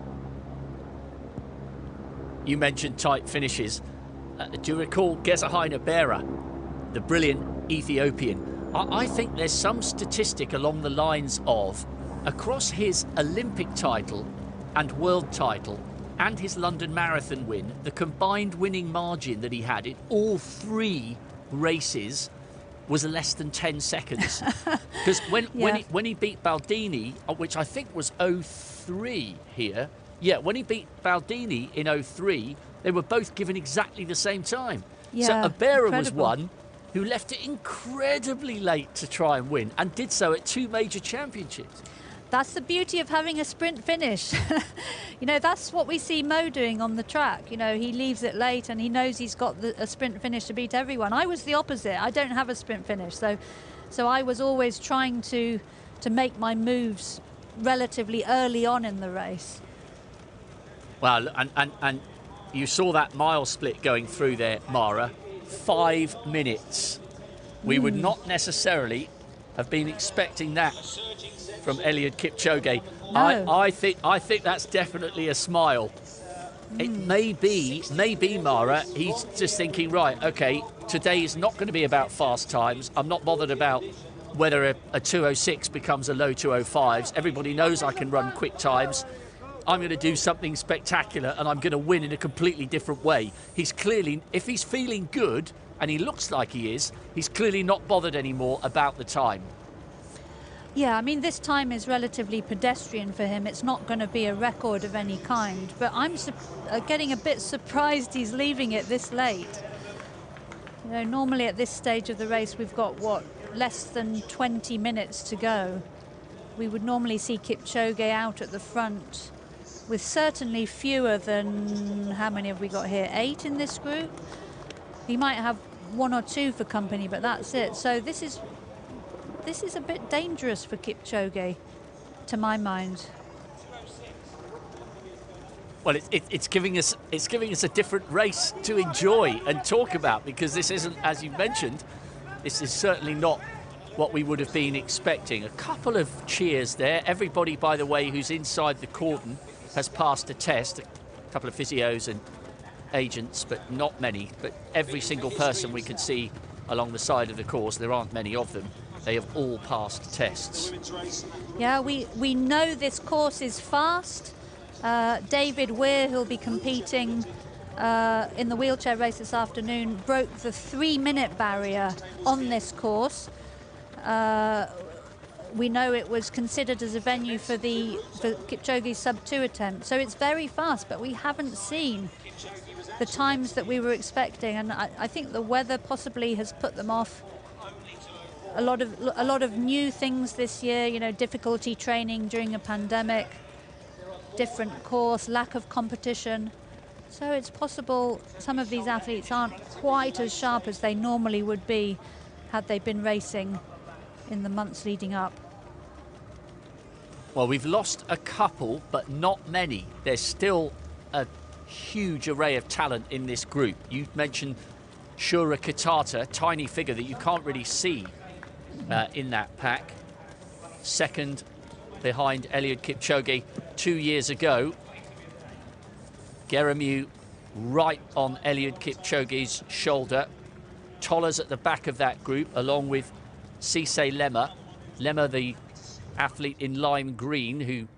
You mentioned tight finishes. Do you recall Gezahaina Bera, the brilliant Ethiopian? I think there's some statistic along the lines of, across his Olympic title and world title and his London Marathon win, the combined winning margin that he had in all 3 races was less than 10 seconds. Because when he beat Baldini, which I think was 03 here, when he beat Baldini in 03, they were both given exactly the same time. Yeah, so Abera incredible. was one who left it incredibly late to try and win, and did so at 2 major championships. That's the beauty of having a sprint finish. You know, that's what we see Mo doing on the track. You know, he leaves it late and he knows he's got a sprint finish to beat everyone. I was the opposite. I don't have a sprint finish, so I was always trying to make my moves relatively early on in the race. Well, and you saw that mile split going through there, Mara. 5 minutes. We would not necessarily have been expecting that from Eliud Kipchoge. No. I think that's definitely a smile. It may be, Mara, he's just thinking, right, okay, today is not going to be about fast times. I'm not bothered about whether a 2:06 becomes a low 2:05s. Everybody knows I can run quick times. I'm going to do something spectacular and I'm going to win in a completely different way. He's clearly, if he's feeling good, and he looks like he is, he's clearly not bothered anymore about the time. Yeah, I mean, this time is relatively pedestrian for him. It's not going to be a record of any kind, but I'm getting a bit surprised he's leaving it this late. You know, normally at this stage of the race, we've got, what, less than 20 minutes to go. We would normally see Kipchoge out at the front with certainly fewer than, how many have we got here? 8 in this group? He might have 1 or 2 for company, but that's it. So this is a bit dangerous for Kipchoge, to my mind. Well, it's giving us a different race to enjoy and talk about, because this isn't, as you mentioned, this is certainly not what we would have been expecting. A couple of cheers there. Everybody, by the way, who's inside the cordon has passed a test. A couple of physios and agents, but not many. But every single person we can see along the side of the course, there aren't many of them, they have all passed tests. Yeah, we know this course is fast. David Weir, who'll be competing in the wheelchair race this afternoon, broke the 3-minute barrier on this course. We know it was considered as a venue for Kipchoge's sub-2 attempt, so it's very fast, but we haven't seen the times that we were expecting, and I think the weather possibly has put them off. A lot of new things this year, you know, difficulty training during a pandemic, different course, lack of competition. So it's possible some of these athletes aren't quite as sharp as they normally would be had they been racing in the months leading up. Well, we've lost a couple, but not many. There's still a huge array of talent in this group. You mentioned Shura Kitata, tiny figure that you can't really see in that pack. Second behind Eliud Kipchoge 2 years ago. Geremu right on Eliud Kipchoge's shoulder. Toller's at the back of that group, along with Cisse Lemma. Lemma, the athlete in lime green, who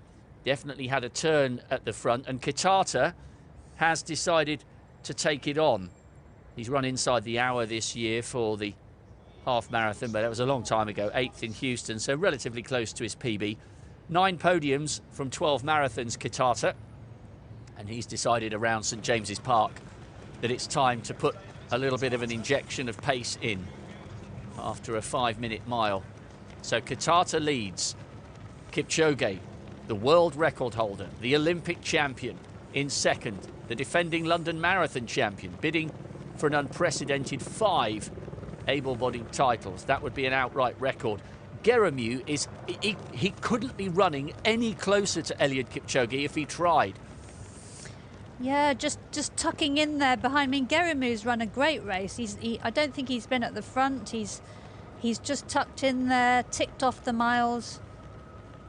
definitely had a turn at the front. And Kitata has decided to take it on. He's run inside the hour this year for the half marathon, but that was a long time ago, 8th in Houston, so relatively close to his PB. 9 podiums from 12 marathons, Kitata. And he's decided around St James's Park that it's time to put a little bit of an injection of pace in after a 5-minute mile. So Kitata leads. Kipchoge, the world record holder, the Olympic champion, in second. The defending London Marathon champion, bidding for an unprecedented 5 able-bodied titles. That would be an outright record. Geremu is, he couldn't be running any closer to Eliud Kipchoge if he tried. Yeah, just tucking in there behind me. Geremu's run a great race. I don't think he's been at the front. He's just tucked in there, ticked off the miles,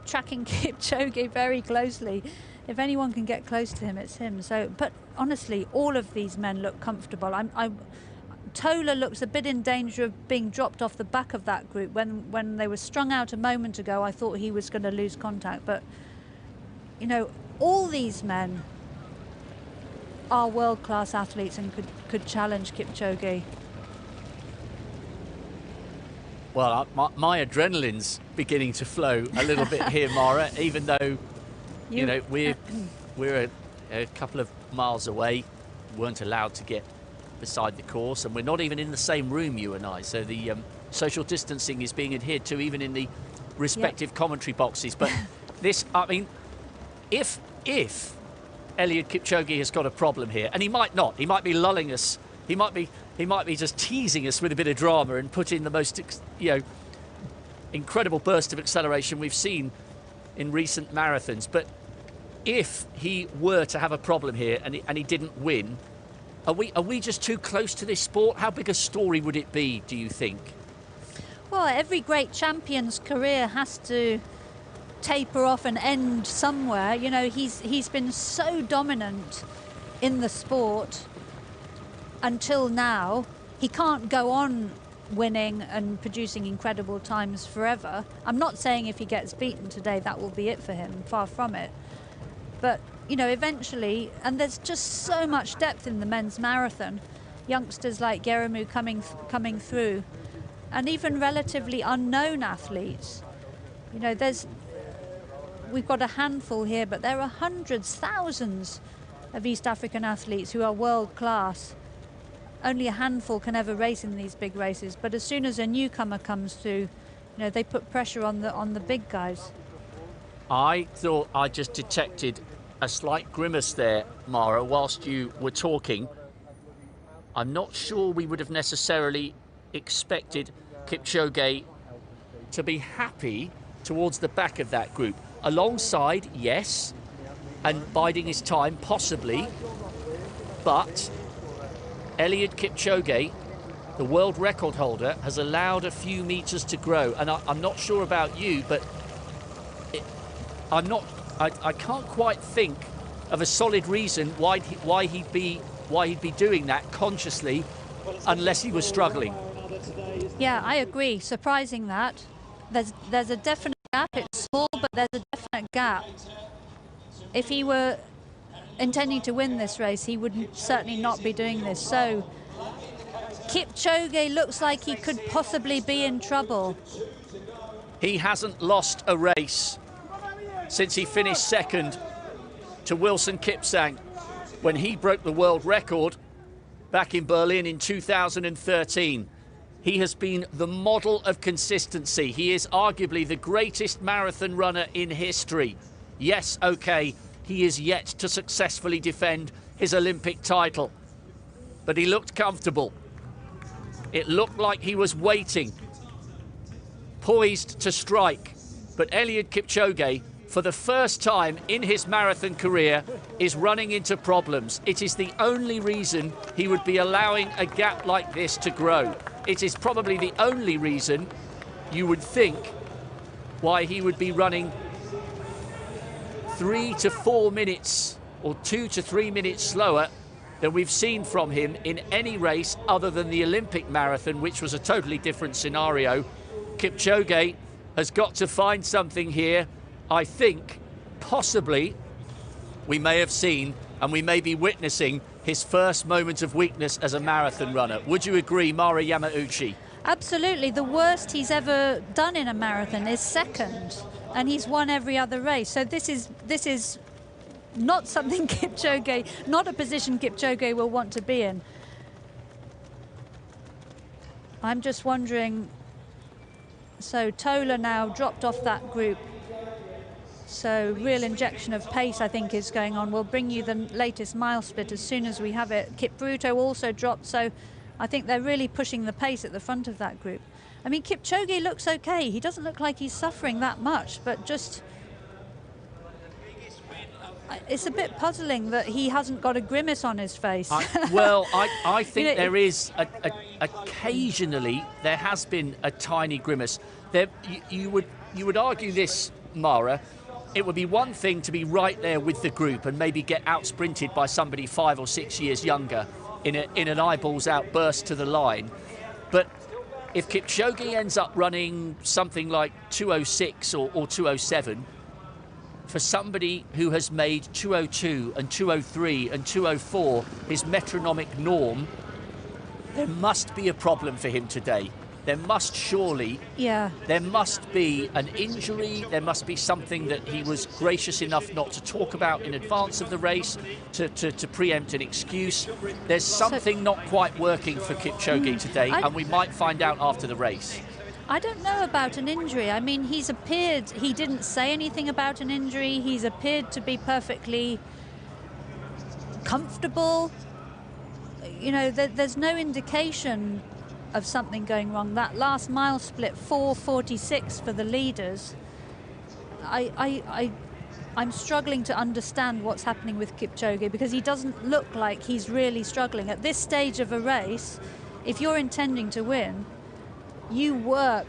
tracking Kipchoge very closely. If anyone can get close to him, it's him. So, but honestly, all of these men look comfortable. Tola looks a bit in danger of being dropped off the back of that group. When they were strung out a moment ago, I thought he was going to lose contact. But, you know, all these men are world-class athletes and could challenge Kipchoge. Well, my adrenaline's beginning to flow a little bit here, Mara, even though, you know, we're a couple of miles away, weren't allowed to get beside the course, and we're not even in the same room, you and I, so the social distancing is being adhered to even in the respective commentary boxes. But this, I mean, if Eliud Kipchoge has got a problem here, and he might not, he might be lulling us, he might be just teasing us with a bit of drama and put in the most, incredible burst of acceleration we've seen in recent marathons. But if he were to have a problem here and he didn't win, are we just too close to this sport? How big a story would it be, do you think? Well, every great champion's career has to taper off and end somewhere. You know, he's been so dominant in the sport until now. He can't go on winning and producing incredible times forever. I'm not saying if he gets beaten today that will be it for him, far from it. But, you know, eventually, and there's just so much depth in the men's marathon. Youngsters like Geremu coming through, and even relatively unknown athletes. You know, we've got a handful here, but there are hundreds, thousands of East African athletes who are world class. Only a handful can ever race in these big races, but as soon as a newcomer comes through, you know, they put pressure on the big guys. I thought I just detected a slight grimace there, Mara, whilst you were talking. I'm not sure we would have necessarily expected Kipchoge to be happy towards the back of that group. Alongside, yes, and biding his time, possibly, but Eliud Kipchoge, the world record holder, has allowed a few metres to grow. And I'm not sure about you, but I can't quite think of a solid reason why he'd be doing that consciously, unless he was struggling. Yeah, I agree. Surprising that. There's a definite gap. It's small, but there's a definite gap. If he were intending to win this race, he would certainly not be doing this. So Kipchoge looks like he could possibly be in trouble. He hasn't lost a race since he finished second to Wilson Kipsang when he broke the world record back in Berlin in 2013. He has been the model of consistency. He is arguably the greatest marathon runner in history. Yes, okay, he is yet to successfully defend his Olympic title, but he looked comfortable. It looked like he was waiting, poised to strike. But Eliud Kipchoge, for the first time in his marathon career, is running into problems. It is the only reason he would be allowing a gap like this to grow. It is probably the only reason you would think why he would be running 3 to 4 minutes or 2 to 3 minutes slower than we've seen from him in any race other than the Olympic marathon, which was a totally different scenario. Kipchoge has got to find something here. I think possibly we may have seen and we may be witnessing his first moment of weakness as a marathon runner. Would you agree, Mara Yamauchi? Absolutely. The worst he's ever done in a marathon is second, and he's won every other race. So this is not something Kipchoge, not a position Kipchoge will want to be in. I'm just wondering, so Tola now dropped off that group. So real injection of pace, I think, is going on. We'll bring you the latest mile split as soon as we have it. Kipruto also dropped, so I think they're really pushing the pace at the front of that group. I mean, Kipchoge looks okay. He doesn't look like he's suffering that much, but just... it's a bit puzzling that he hasn't got a grimace on his face. I think there is, occasionally, there has been a tiny grimace. You would argue this, Mara. It would be one thing to be right there with the group and maybe get out-sprinted by somebody 5 or 6 years younger in an eyeballs-out burst to the line. But if Kipchoge ends up running something like 2:06 or 2:07, for somebody who has made 2:02 and 2:03 and 2:04 his metronomic norm, there must be a problem for him today. There must surely, there must be an injury, there must be something that he was gracious enough not to talk about in advance of the race, to preempt an excuse. There's something not quite working for Kipchoge today, and we might find out after the race. I don't know about an injury. I mean, he didn't say anything about an injury. He's appeared to be perfectly comfortable. You know, there's no indication of something going wrong. That last mile split, 4:46 for the leaders. I'm struggling to understand what's happening with Kipchoge, because he doesn't look like he's really struggling. At this stage of a race, if you're intending to win, you work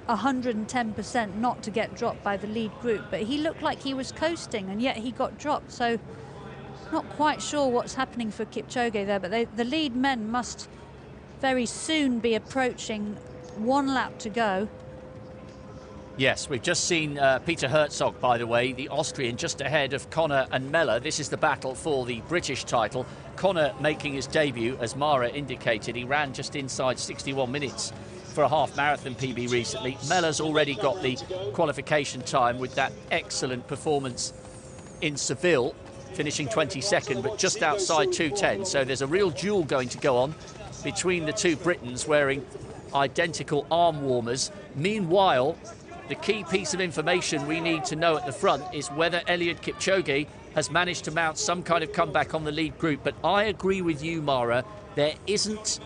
110% not to get dropped by the lead group. But he looked like he was coasting, and yet he got dropped. So not quite sure what's happening for Kipchoge there, but the lead men must very soon be approaching. 1 lap to go. Yes, we've just seen Peter Herzog, by the way, the Austrian, just ahead of Connor and Mella. This is the battle for the British title. Connor making his debut, as Mara indicated. He ran just inside 61 minutes for a half marathon PB recently. Mella's already got the qualification time with that excellent performance in Seville, finishing 22nd, but just outside 2:10. So there's a real duel going to go on between the two Britons wearing identical arm warmers. Meanwhile, the key piece of information we need to know at the front is whether Eliud Kipchoge has managed to mount some kind of comeback on the lead group. But I agree with you, Mara, there isn't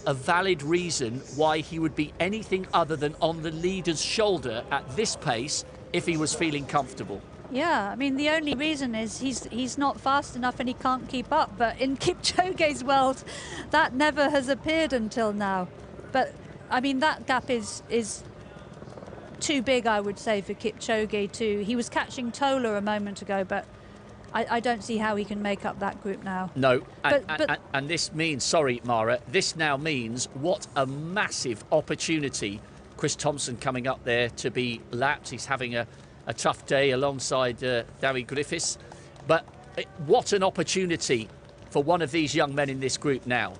a valid reason why he would be anything other than on the leader's shoulder at this pace if he was feeling comfortable. Yeah, I mean, the only reason is he's not fast enough and he can't keep up. But in Kipchoge's world, that never has appeared until now. But I mean, that gap is too big, I would say, for Kipchoge too. He was catching Tola a moment ago, but I don't see how he can make up that group now. No, and this means, sorry, Mara, this now means what a massive opportunity. Chris Thompson coming up there to be lapped. He's having a tough day alongside Dowie Griffiths. But what an opportunity for one of these young men in this group now.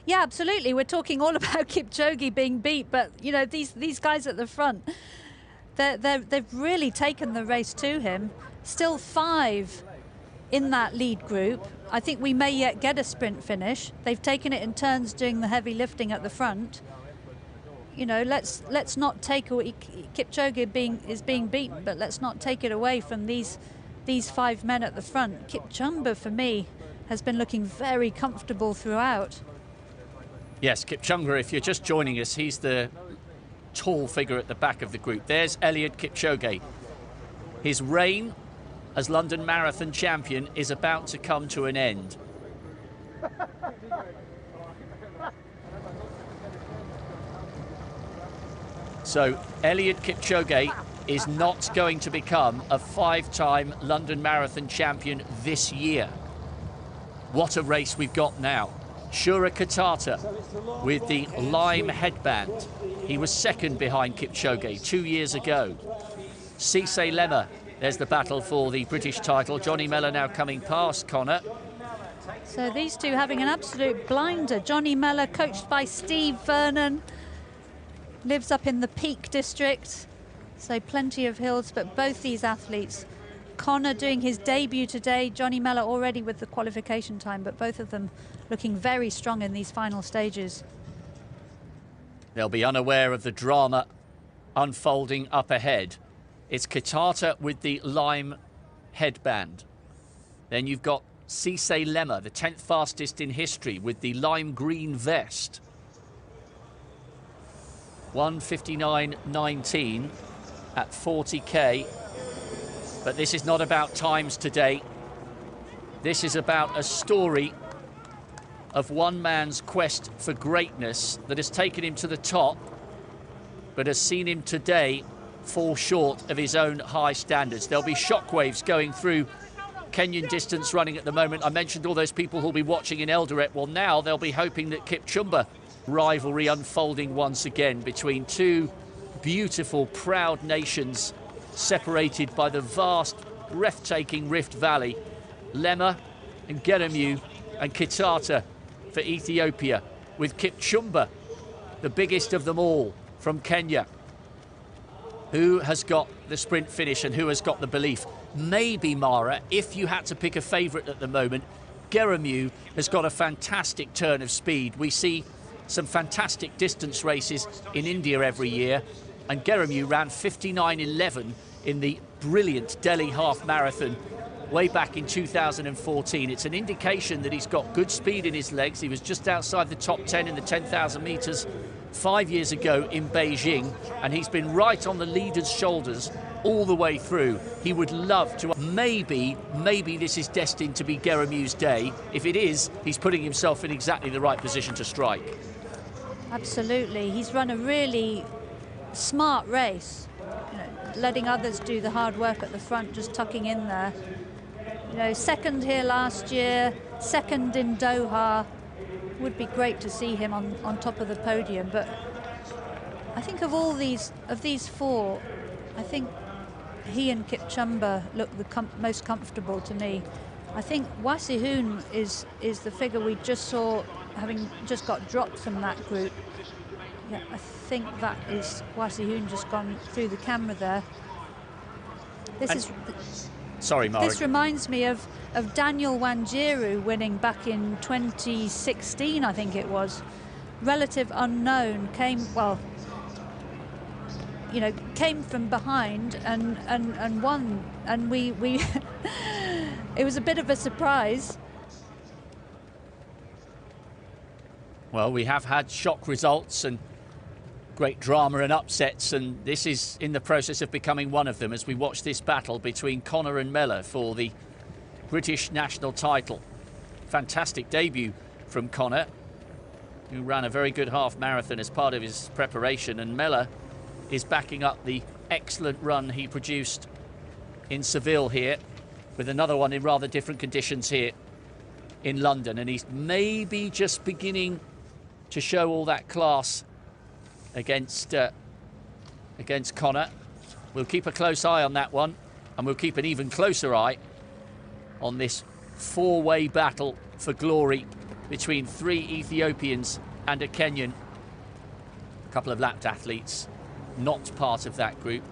Yeah, absolutely. We're talking all about Kipchoge being beat, but you know, these guys at the front, they've really taken the race to him. Still 5 in that lead group. I think we may yet get a sprint finish. They've taken it in turns doing the heavy lifting at the front. You know, let's not take away, Kipchoge is being beaten, but let's not take it away from these 5 men at the front. Kipchumba, for me, has been looking very comfortable throughout. Yes, Kipchumba, if you're just joining us, he's the tall figure at the back of the group. There's Eliud Kipchoge. His reign as London Marathon champion is about to come to an end. So Eliud Kipchoge is not going to become a 5-time London Marathon champion this year. What a race we've got now. Shura Kitata with the lime headband. He was second behind Kipchoge 2 years ago. Cisse Lemmer, there's the battle for the British title. Johnny Mella now coming past Connor. So these two having an absolute blinder. Johnny Mella, coached by Steve Vernon, lives up in the Peak District, so plenty of hills, but both these athletes, Connor doing his debut today, Johnny Mella already with the qualification time, but both of them looking very strong in these final stages. They'll be unaware of the drama unfolding up ahead. It's Kitata with the lime headband. Then you've got Cisse Lemmer, the 10th fastest in history, with the lime green vest. 1:59.19 at 40k. But this is not about times today. This is about a story of one man's quest for greatness that has taken him to the top, but has seen him today fall short of his own high standards. There'll be shockwaves going through Kenyan distance running at the moment. I mentioned all those people who'll be watching in Eldoret. Well, now they'll be hoping that Kipchumba rivalry unfolding once again between two beautiful, proud nations separated by the vast, breathtaking Rift Valley. Lemmer and Geremu and Kitata for Ethiopia, with Kipchumba, the biggest of them all, from Kenya. Who has got the sprint finish and who has got the belief? Maybe, Mara, if you had to pick a favourite at the moment, Geremu has got a fantastic turn of speed. We see some fantastic distance races in India every year, and Geremu ran 59.11 in the brilliant Delhi half marathon way back in 2014. It's an indication that he's got good speed in his legs. He was just outside the top 10 in the 10,000 metres 5 years ago in Beijing, and he's been right on the leader's shoulders all the way through. He would love to. Maybe this is destined to be Geremu's day. If it is, he's putting himself in exactly the right position to strike. Absolutely. He's run a really smart race, you know, letting others do the hard work at the front, just tucking in there. You know, second here last year, second in Doha. Would be great to see him on top of the podium, but I think of these four, I think he and Kipchumba look the most comfortable to me. I think Wasihun is the figure we just saw, having just got dropped from that group. Yeah, I think that is Wasihun just gone through the camera there. Sorry, Mara. This reminds me of Daniel Wanjiru winning back in 2016, I think it was. Relative unknown, came from behind and won, and we it was a bit of a surprise. Well, we have had shock results and great drama and upsets, and this is in the process of becoming one of them as we watch this battle between Connor and Mellor for the British national title. Fantastic debut from Connor, who ran a very good half marathon as part of his preparation, and Mellor is backing up the excellent run he produced in Seville here, with another one in rather different conditions here in London, and he's maybe just beginning to show all that class against Connor. We'll keep a close eye on that one, and we'll keep an even closer eye on this four-way battle for glory between three Ethiopians and a Kenyan. A couple of lapped athletes not part of that group.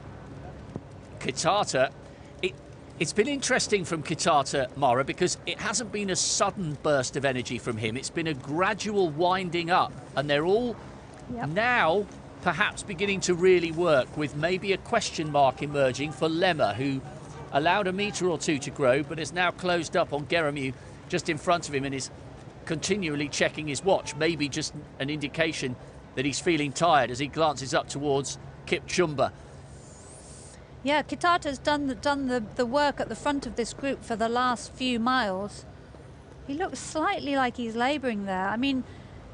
Kitata, it's been interesting from Kitata, Mara, because it hasn't been a sudden burst of energy from him. It's been a gradual winding up, and they're all now perhaps beginning to really work, with maybe a question mark emerging for Lemmer, who allowed a metre or two to grow but is now closed up on Geremu just in front of him and is continually checking his watch. Maybe just an indication that he's feeling tired as he glances up towards Kipchumba. Yeah, Kitata's done the work at the front of this group for the last few miles. He looks slightly like he's labouring there. I mean,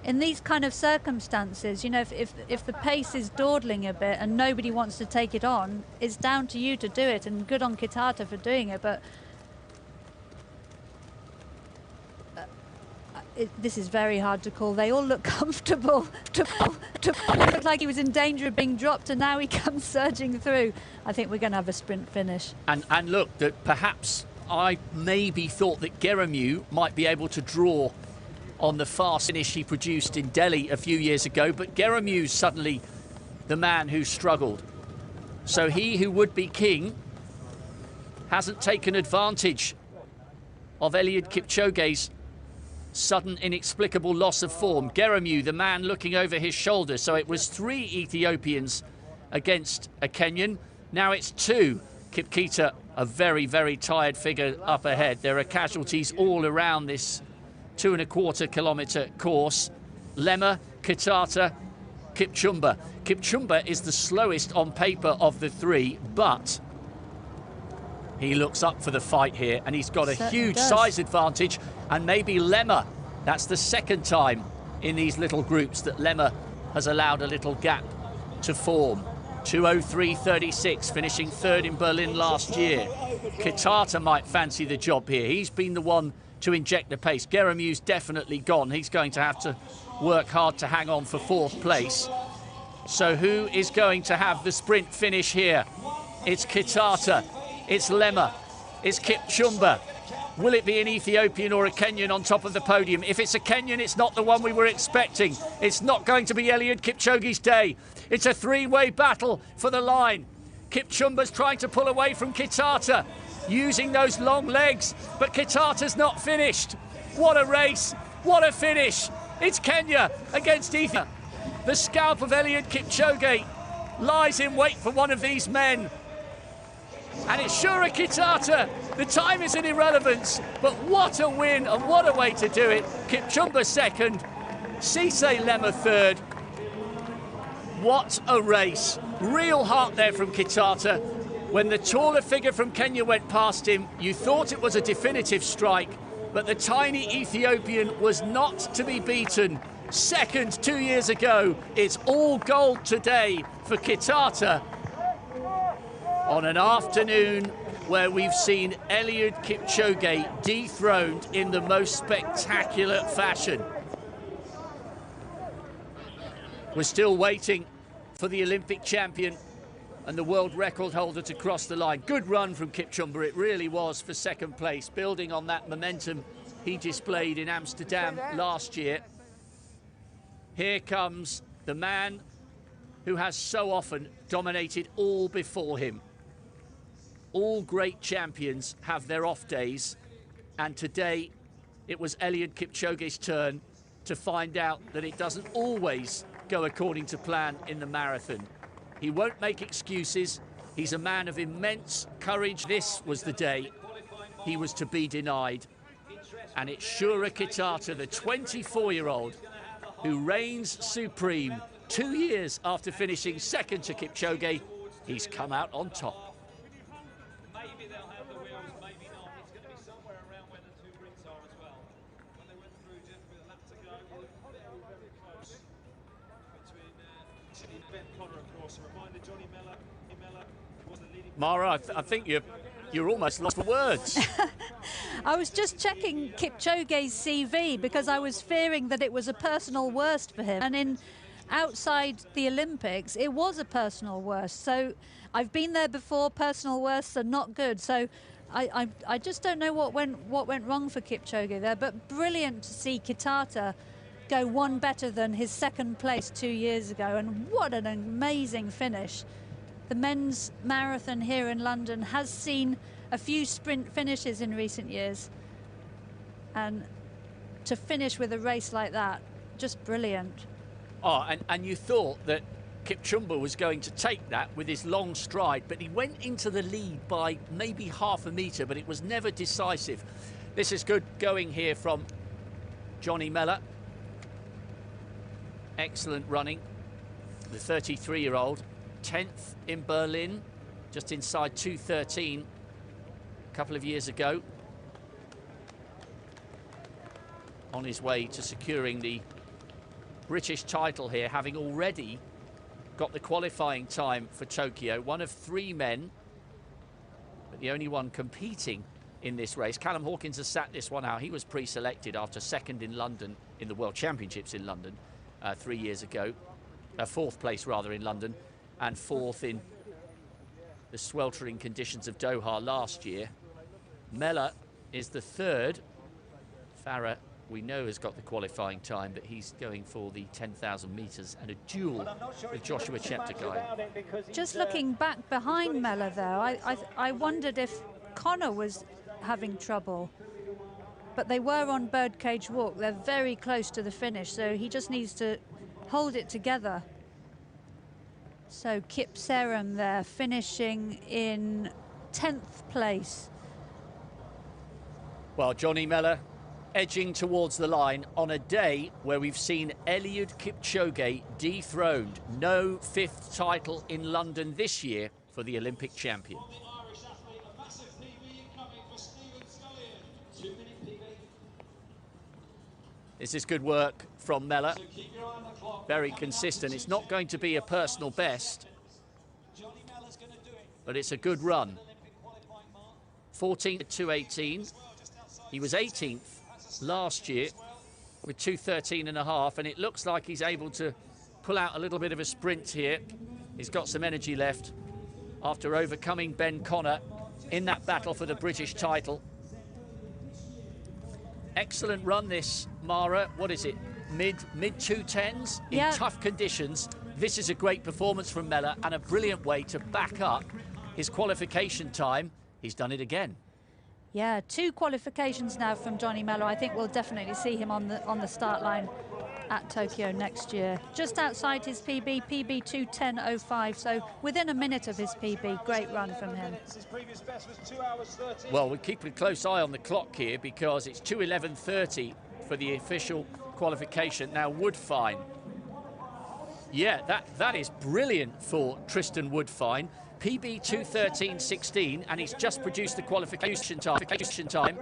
in these kind of circumstances, you know, if the pace is dawdling a bit and nobody wants to take it on, it's down to you to do it, and good on Kitata for doing it. But this is very hard to call. They all look comfortable. To look like he was in danger of being dropped, and now he comes surging through. I think we're going to have a sprint finish. And look, that perhaps I maybe thought that Geremu might be able to draw on the fast finish he produced in Delhi a few years ago, but Geremu's suddenly the man who struggled. So he who would be king hasn't taken advantage of Eliud Kipchoge's sudden inexplicable loss of form. Geremu, the man looking over his shoulder. So it was three Ethiopians against a Kenyan. Now it's two. Kipkeita, a very, very tired figure up ahead. There are casualties all around this 2.25 kilometre course. Lemmer, Kitata, Kipchumba. Kipchumba is the slowest on paper of the three, but he looks up for the fight here, and he's got a huge size advantage. And maybe Lemmer, that's the second time in these little groups that Lemmer has allowed a little gap to form. 2:03.36, finishing third in Berlin last year. Kitata might fancy the job here. He's been the one to inject the pace. Geremu's definitely gone. He's going to have to work hard to hang on for fourth place. So who is going to have the sprint finish here? It's Kitata, it's Lemmer, it's Kipchumba. Will it be an Ethiopian or a Kenyan on top of the podium? If it's a Kenyan, it's not the one we were expecting. It's not going to be Eliud Kipchoge's day. It's a three-way battle for the line. Kipchumba's trying to pull away from Kitata, using those long legs, but Kitata's not finished. What a race, what a finish. It's Kenya against Ethiopia. The scalp of Eliud Kipchoge lies in wait for one of these men. And it's Shura Kitata. The time is an irrelevance, but what a win and what a way to do it. Kipchumba second, Cisse Lema third. What a race. Real heart there from Kitata. When the taller figure from Kenya went past him, you thought it was a definitive strike, but the tiny Ethiopian was not to be beaten. Second 2 years ago, it's all gold today for Kitata on an afternoon where we've seen Eliud Kipchoge dethroned in the most spectacular fashion. We're still waiting for the Olympic champion and the world record holder to cross the line. Good run from Kipchumba, it really was, for second place, building on that momentum he displayed in Amsterdam last year. Here comes the man who has so often dominated all before him. All great champions have their off days, and today it was Eliud Kipchoge's turn to find out that it doesn't always go according to plan in the marathon. He won't make excuses. He's a man of immense courage. This was the day he was to be denied. And it's Shura Kitata, the 24-year-old, who reigns supreme. 2 years after finishing second to Kipchoge, he's come out on top. Maybe they'll have the wheels, maybe not. It's going to be somewhere around where the two bricks are as well. When they went through just with a lap to go, they were very close between Ben Connor, of course. A reminder, Johnny Miller was the leading. Mara, I think you're almost lost for words. I was just checking Kipchoge's CV because I was fearing that it was a personal worst for him. And outside the Olympics, it was a personal worst. So I've been there before. Personal worsts are not good. So I just don't know what went wrong for Kipchoge there. But brilliant to see Kitata go one better than his second place 2 years ago. And what an amazing finish. The men's marathon here in London has seen a few sprint finishes in recent years. And to finish with a race like that, just brilliant. Oh, and you thought that Kipchumba was going to take that with his long stride, but he went into the lead by maybe half a metre, but it was never decisive. This is good going here from Johnny Miller. Excellent running. The 33-year-old, 10th in Berlin, just inside 2:13 a couple of years ago. On his way to securing the British title here, having already got the qualifying time for Tokyo. One of three men, but the only one competing in this race. Callum Hawkins has sat this one out. He was pre-selected after second in London, in the World Championships in London 3 years ago. Fourth place rather in London, and fourth in the sweltering conditions of Doha last year. Mellor is the third. Farah, we know, has got the qualifying time, but he's going for the 10,000 metres and a duel with Joshua Cheptegei. Just looking back behind Mellor, though, I wondered if Connor was having trouble. But they were on Birdcage Walk. They're very close to the finish, so he just needs to hold it together. So Kip Serum there, finishing in 10th place. Well, Johnny Mellor edging towards the line on a day where we've seen Eliud Kipchoge dethroned. No fifth title in London this year for the Olympic champion. This is good work from Mellor. Very consistent. It's not going to be a personal best, but it's a good run. 14th at 2:18. He was 18th last year with 2:13.5, and it looks like he's able to pull out a little bit of a sprint here. He's got some energy left after overcoming Ben Connor in that battle for the British title. Excellent run this, Mara. What is it? Mid 2:10s in tough conditions. This is a great performance from Mellor and a brilliant way to back up his qualification time. He's done it again. Yeah, 2 qualifications now from Johnny Mello. I think we'll definitely see him on the start line at Tokyo next year. Just outside his PB, PB 2:10.05, so within a minute of his PB. Great run from him. His previous best was 2 hours 13. Well, we're keeping a close eye on the clock here because it's 2:11.30 for the official qualification. Now, Woodfine. Yeah, that is brilliant for Tristan Woodfine. PB 2:13.16, and he's just produced the qualification time,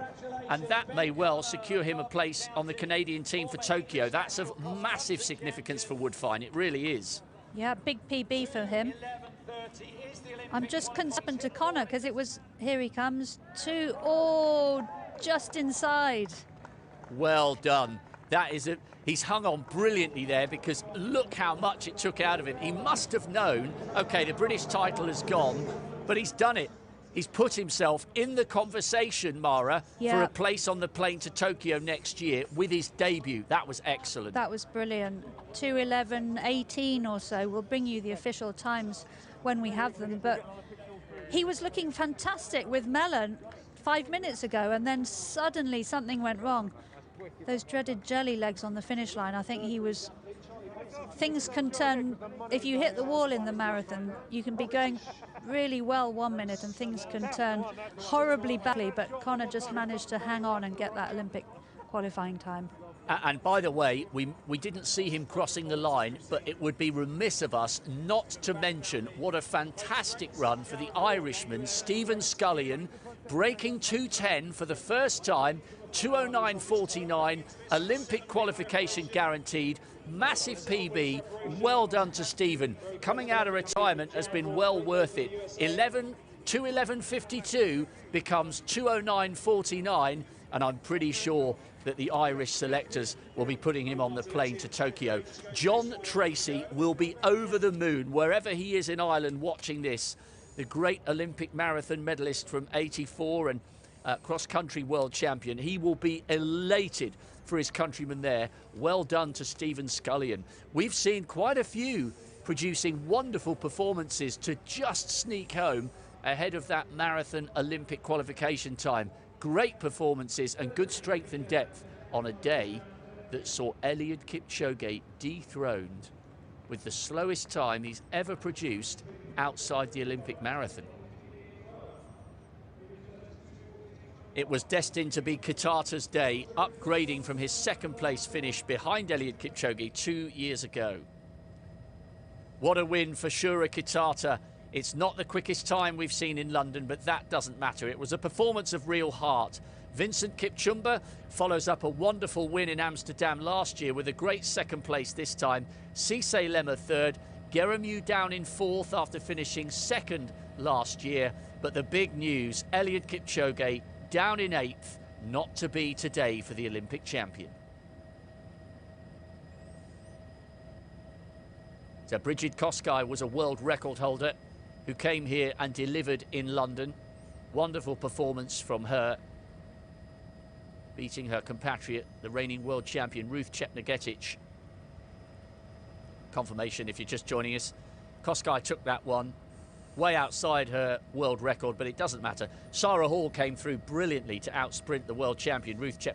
and that may well secure him a place on the Canadian team for Tokyo. That's of massive significance for Woodfine, it really is. Yeah, big PB for him. I'm just concerned to Connor because it was, here he comes, just inside. Well done. That is he's hung on brilliantly there because look how much it took out of him. He must have known, okay, the British title has gone, but he's done it. He's put himself in the conversation, Mara, for a place on the plane to Tokyo next year with his debut. That was excellent. That was brilliant. 2:11.18 or so. We'll bring you the official times when we have them, but he was looking fantastic with Mellon 5 minutes ago, and then suddenly something went wrong. Those dreaded jelly legs on the finish line, I think he was... Things can turn... If you hit the wall in the marathon, you can be going really well 1 minute and things can turn horribly badly, but Connor just managed to hang on and get that Olympic qualifying time. And by the way, we didn't see him crossing the line, but it would be remiss of us not to mention what a fantastic run for the Irishman, Stephen Scullion, breaking 2:10 for the first time, 2:09.49, Olympic qualification guaranteed, massive PB, well done to Stephen. Coming out of retirement has been well worth it. 2:11.52 becomes 2:09.49, and I'm pretty sure that the Irish selectors will be putting him on the plane to Tokyo. John Tracy will be over the moon wherever he is in Ireland watching this. The great Olympic marathon medalist from '84 and cross-country world champion. He will be elated for his countrymen there. Well done to Stephen Scullion. We've seen quite a few producing wonderful performances to just sneak home ahead of that marathon Olympic qualification time. Great performances and good strength and depth on a day that saw Eliud Kipchoge dethroned with the slowest time he's ever produced outside the Olympic marathon. It was destined to be Kitata's day, upgrading from his second place finish behind Eliud Kipchoge 2 years ago. What a win for Shura Kitata. It's not the quickest time we've seen in London, but that doesn't matter. It was a performance of real heart. Vincent Kipchumba follows up a wonderful win in Amsterdam last year with a great second place this time. Cisse Lemmer third, Geremu down in fourth after finishing second last year. But the big news, Eliud Kipchoge down in eighth, not to be today for the Olympic champion. So Brigid Kosgei was a world record holder who came here and delivered in London. Wonderful performance from her, beating her compatriot, the reigning world champion Ruth Chepngetich. Confirmation if you're just joining us. Kosgei took that one way outside her world record, but it doesn't matter. Sarah Hall came through brilliantly to outsprint the world champion Ruth Chepngetich.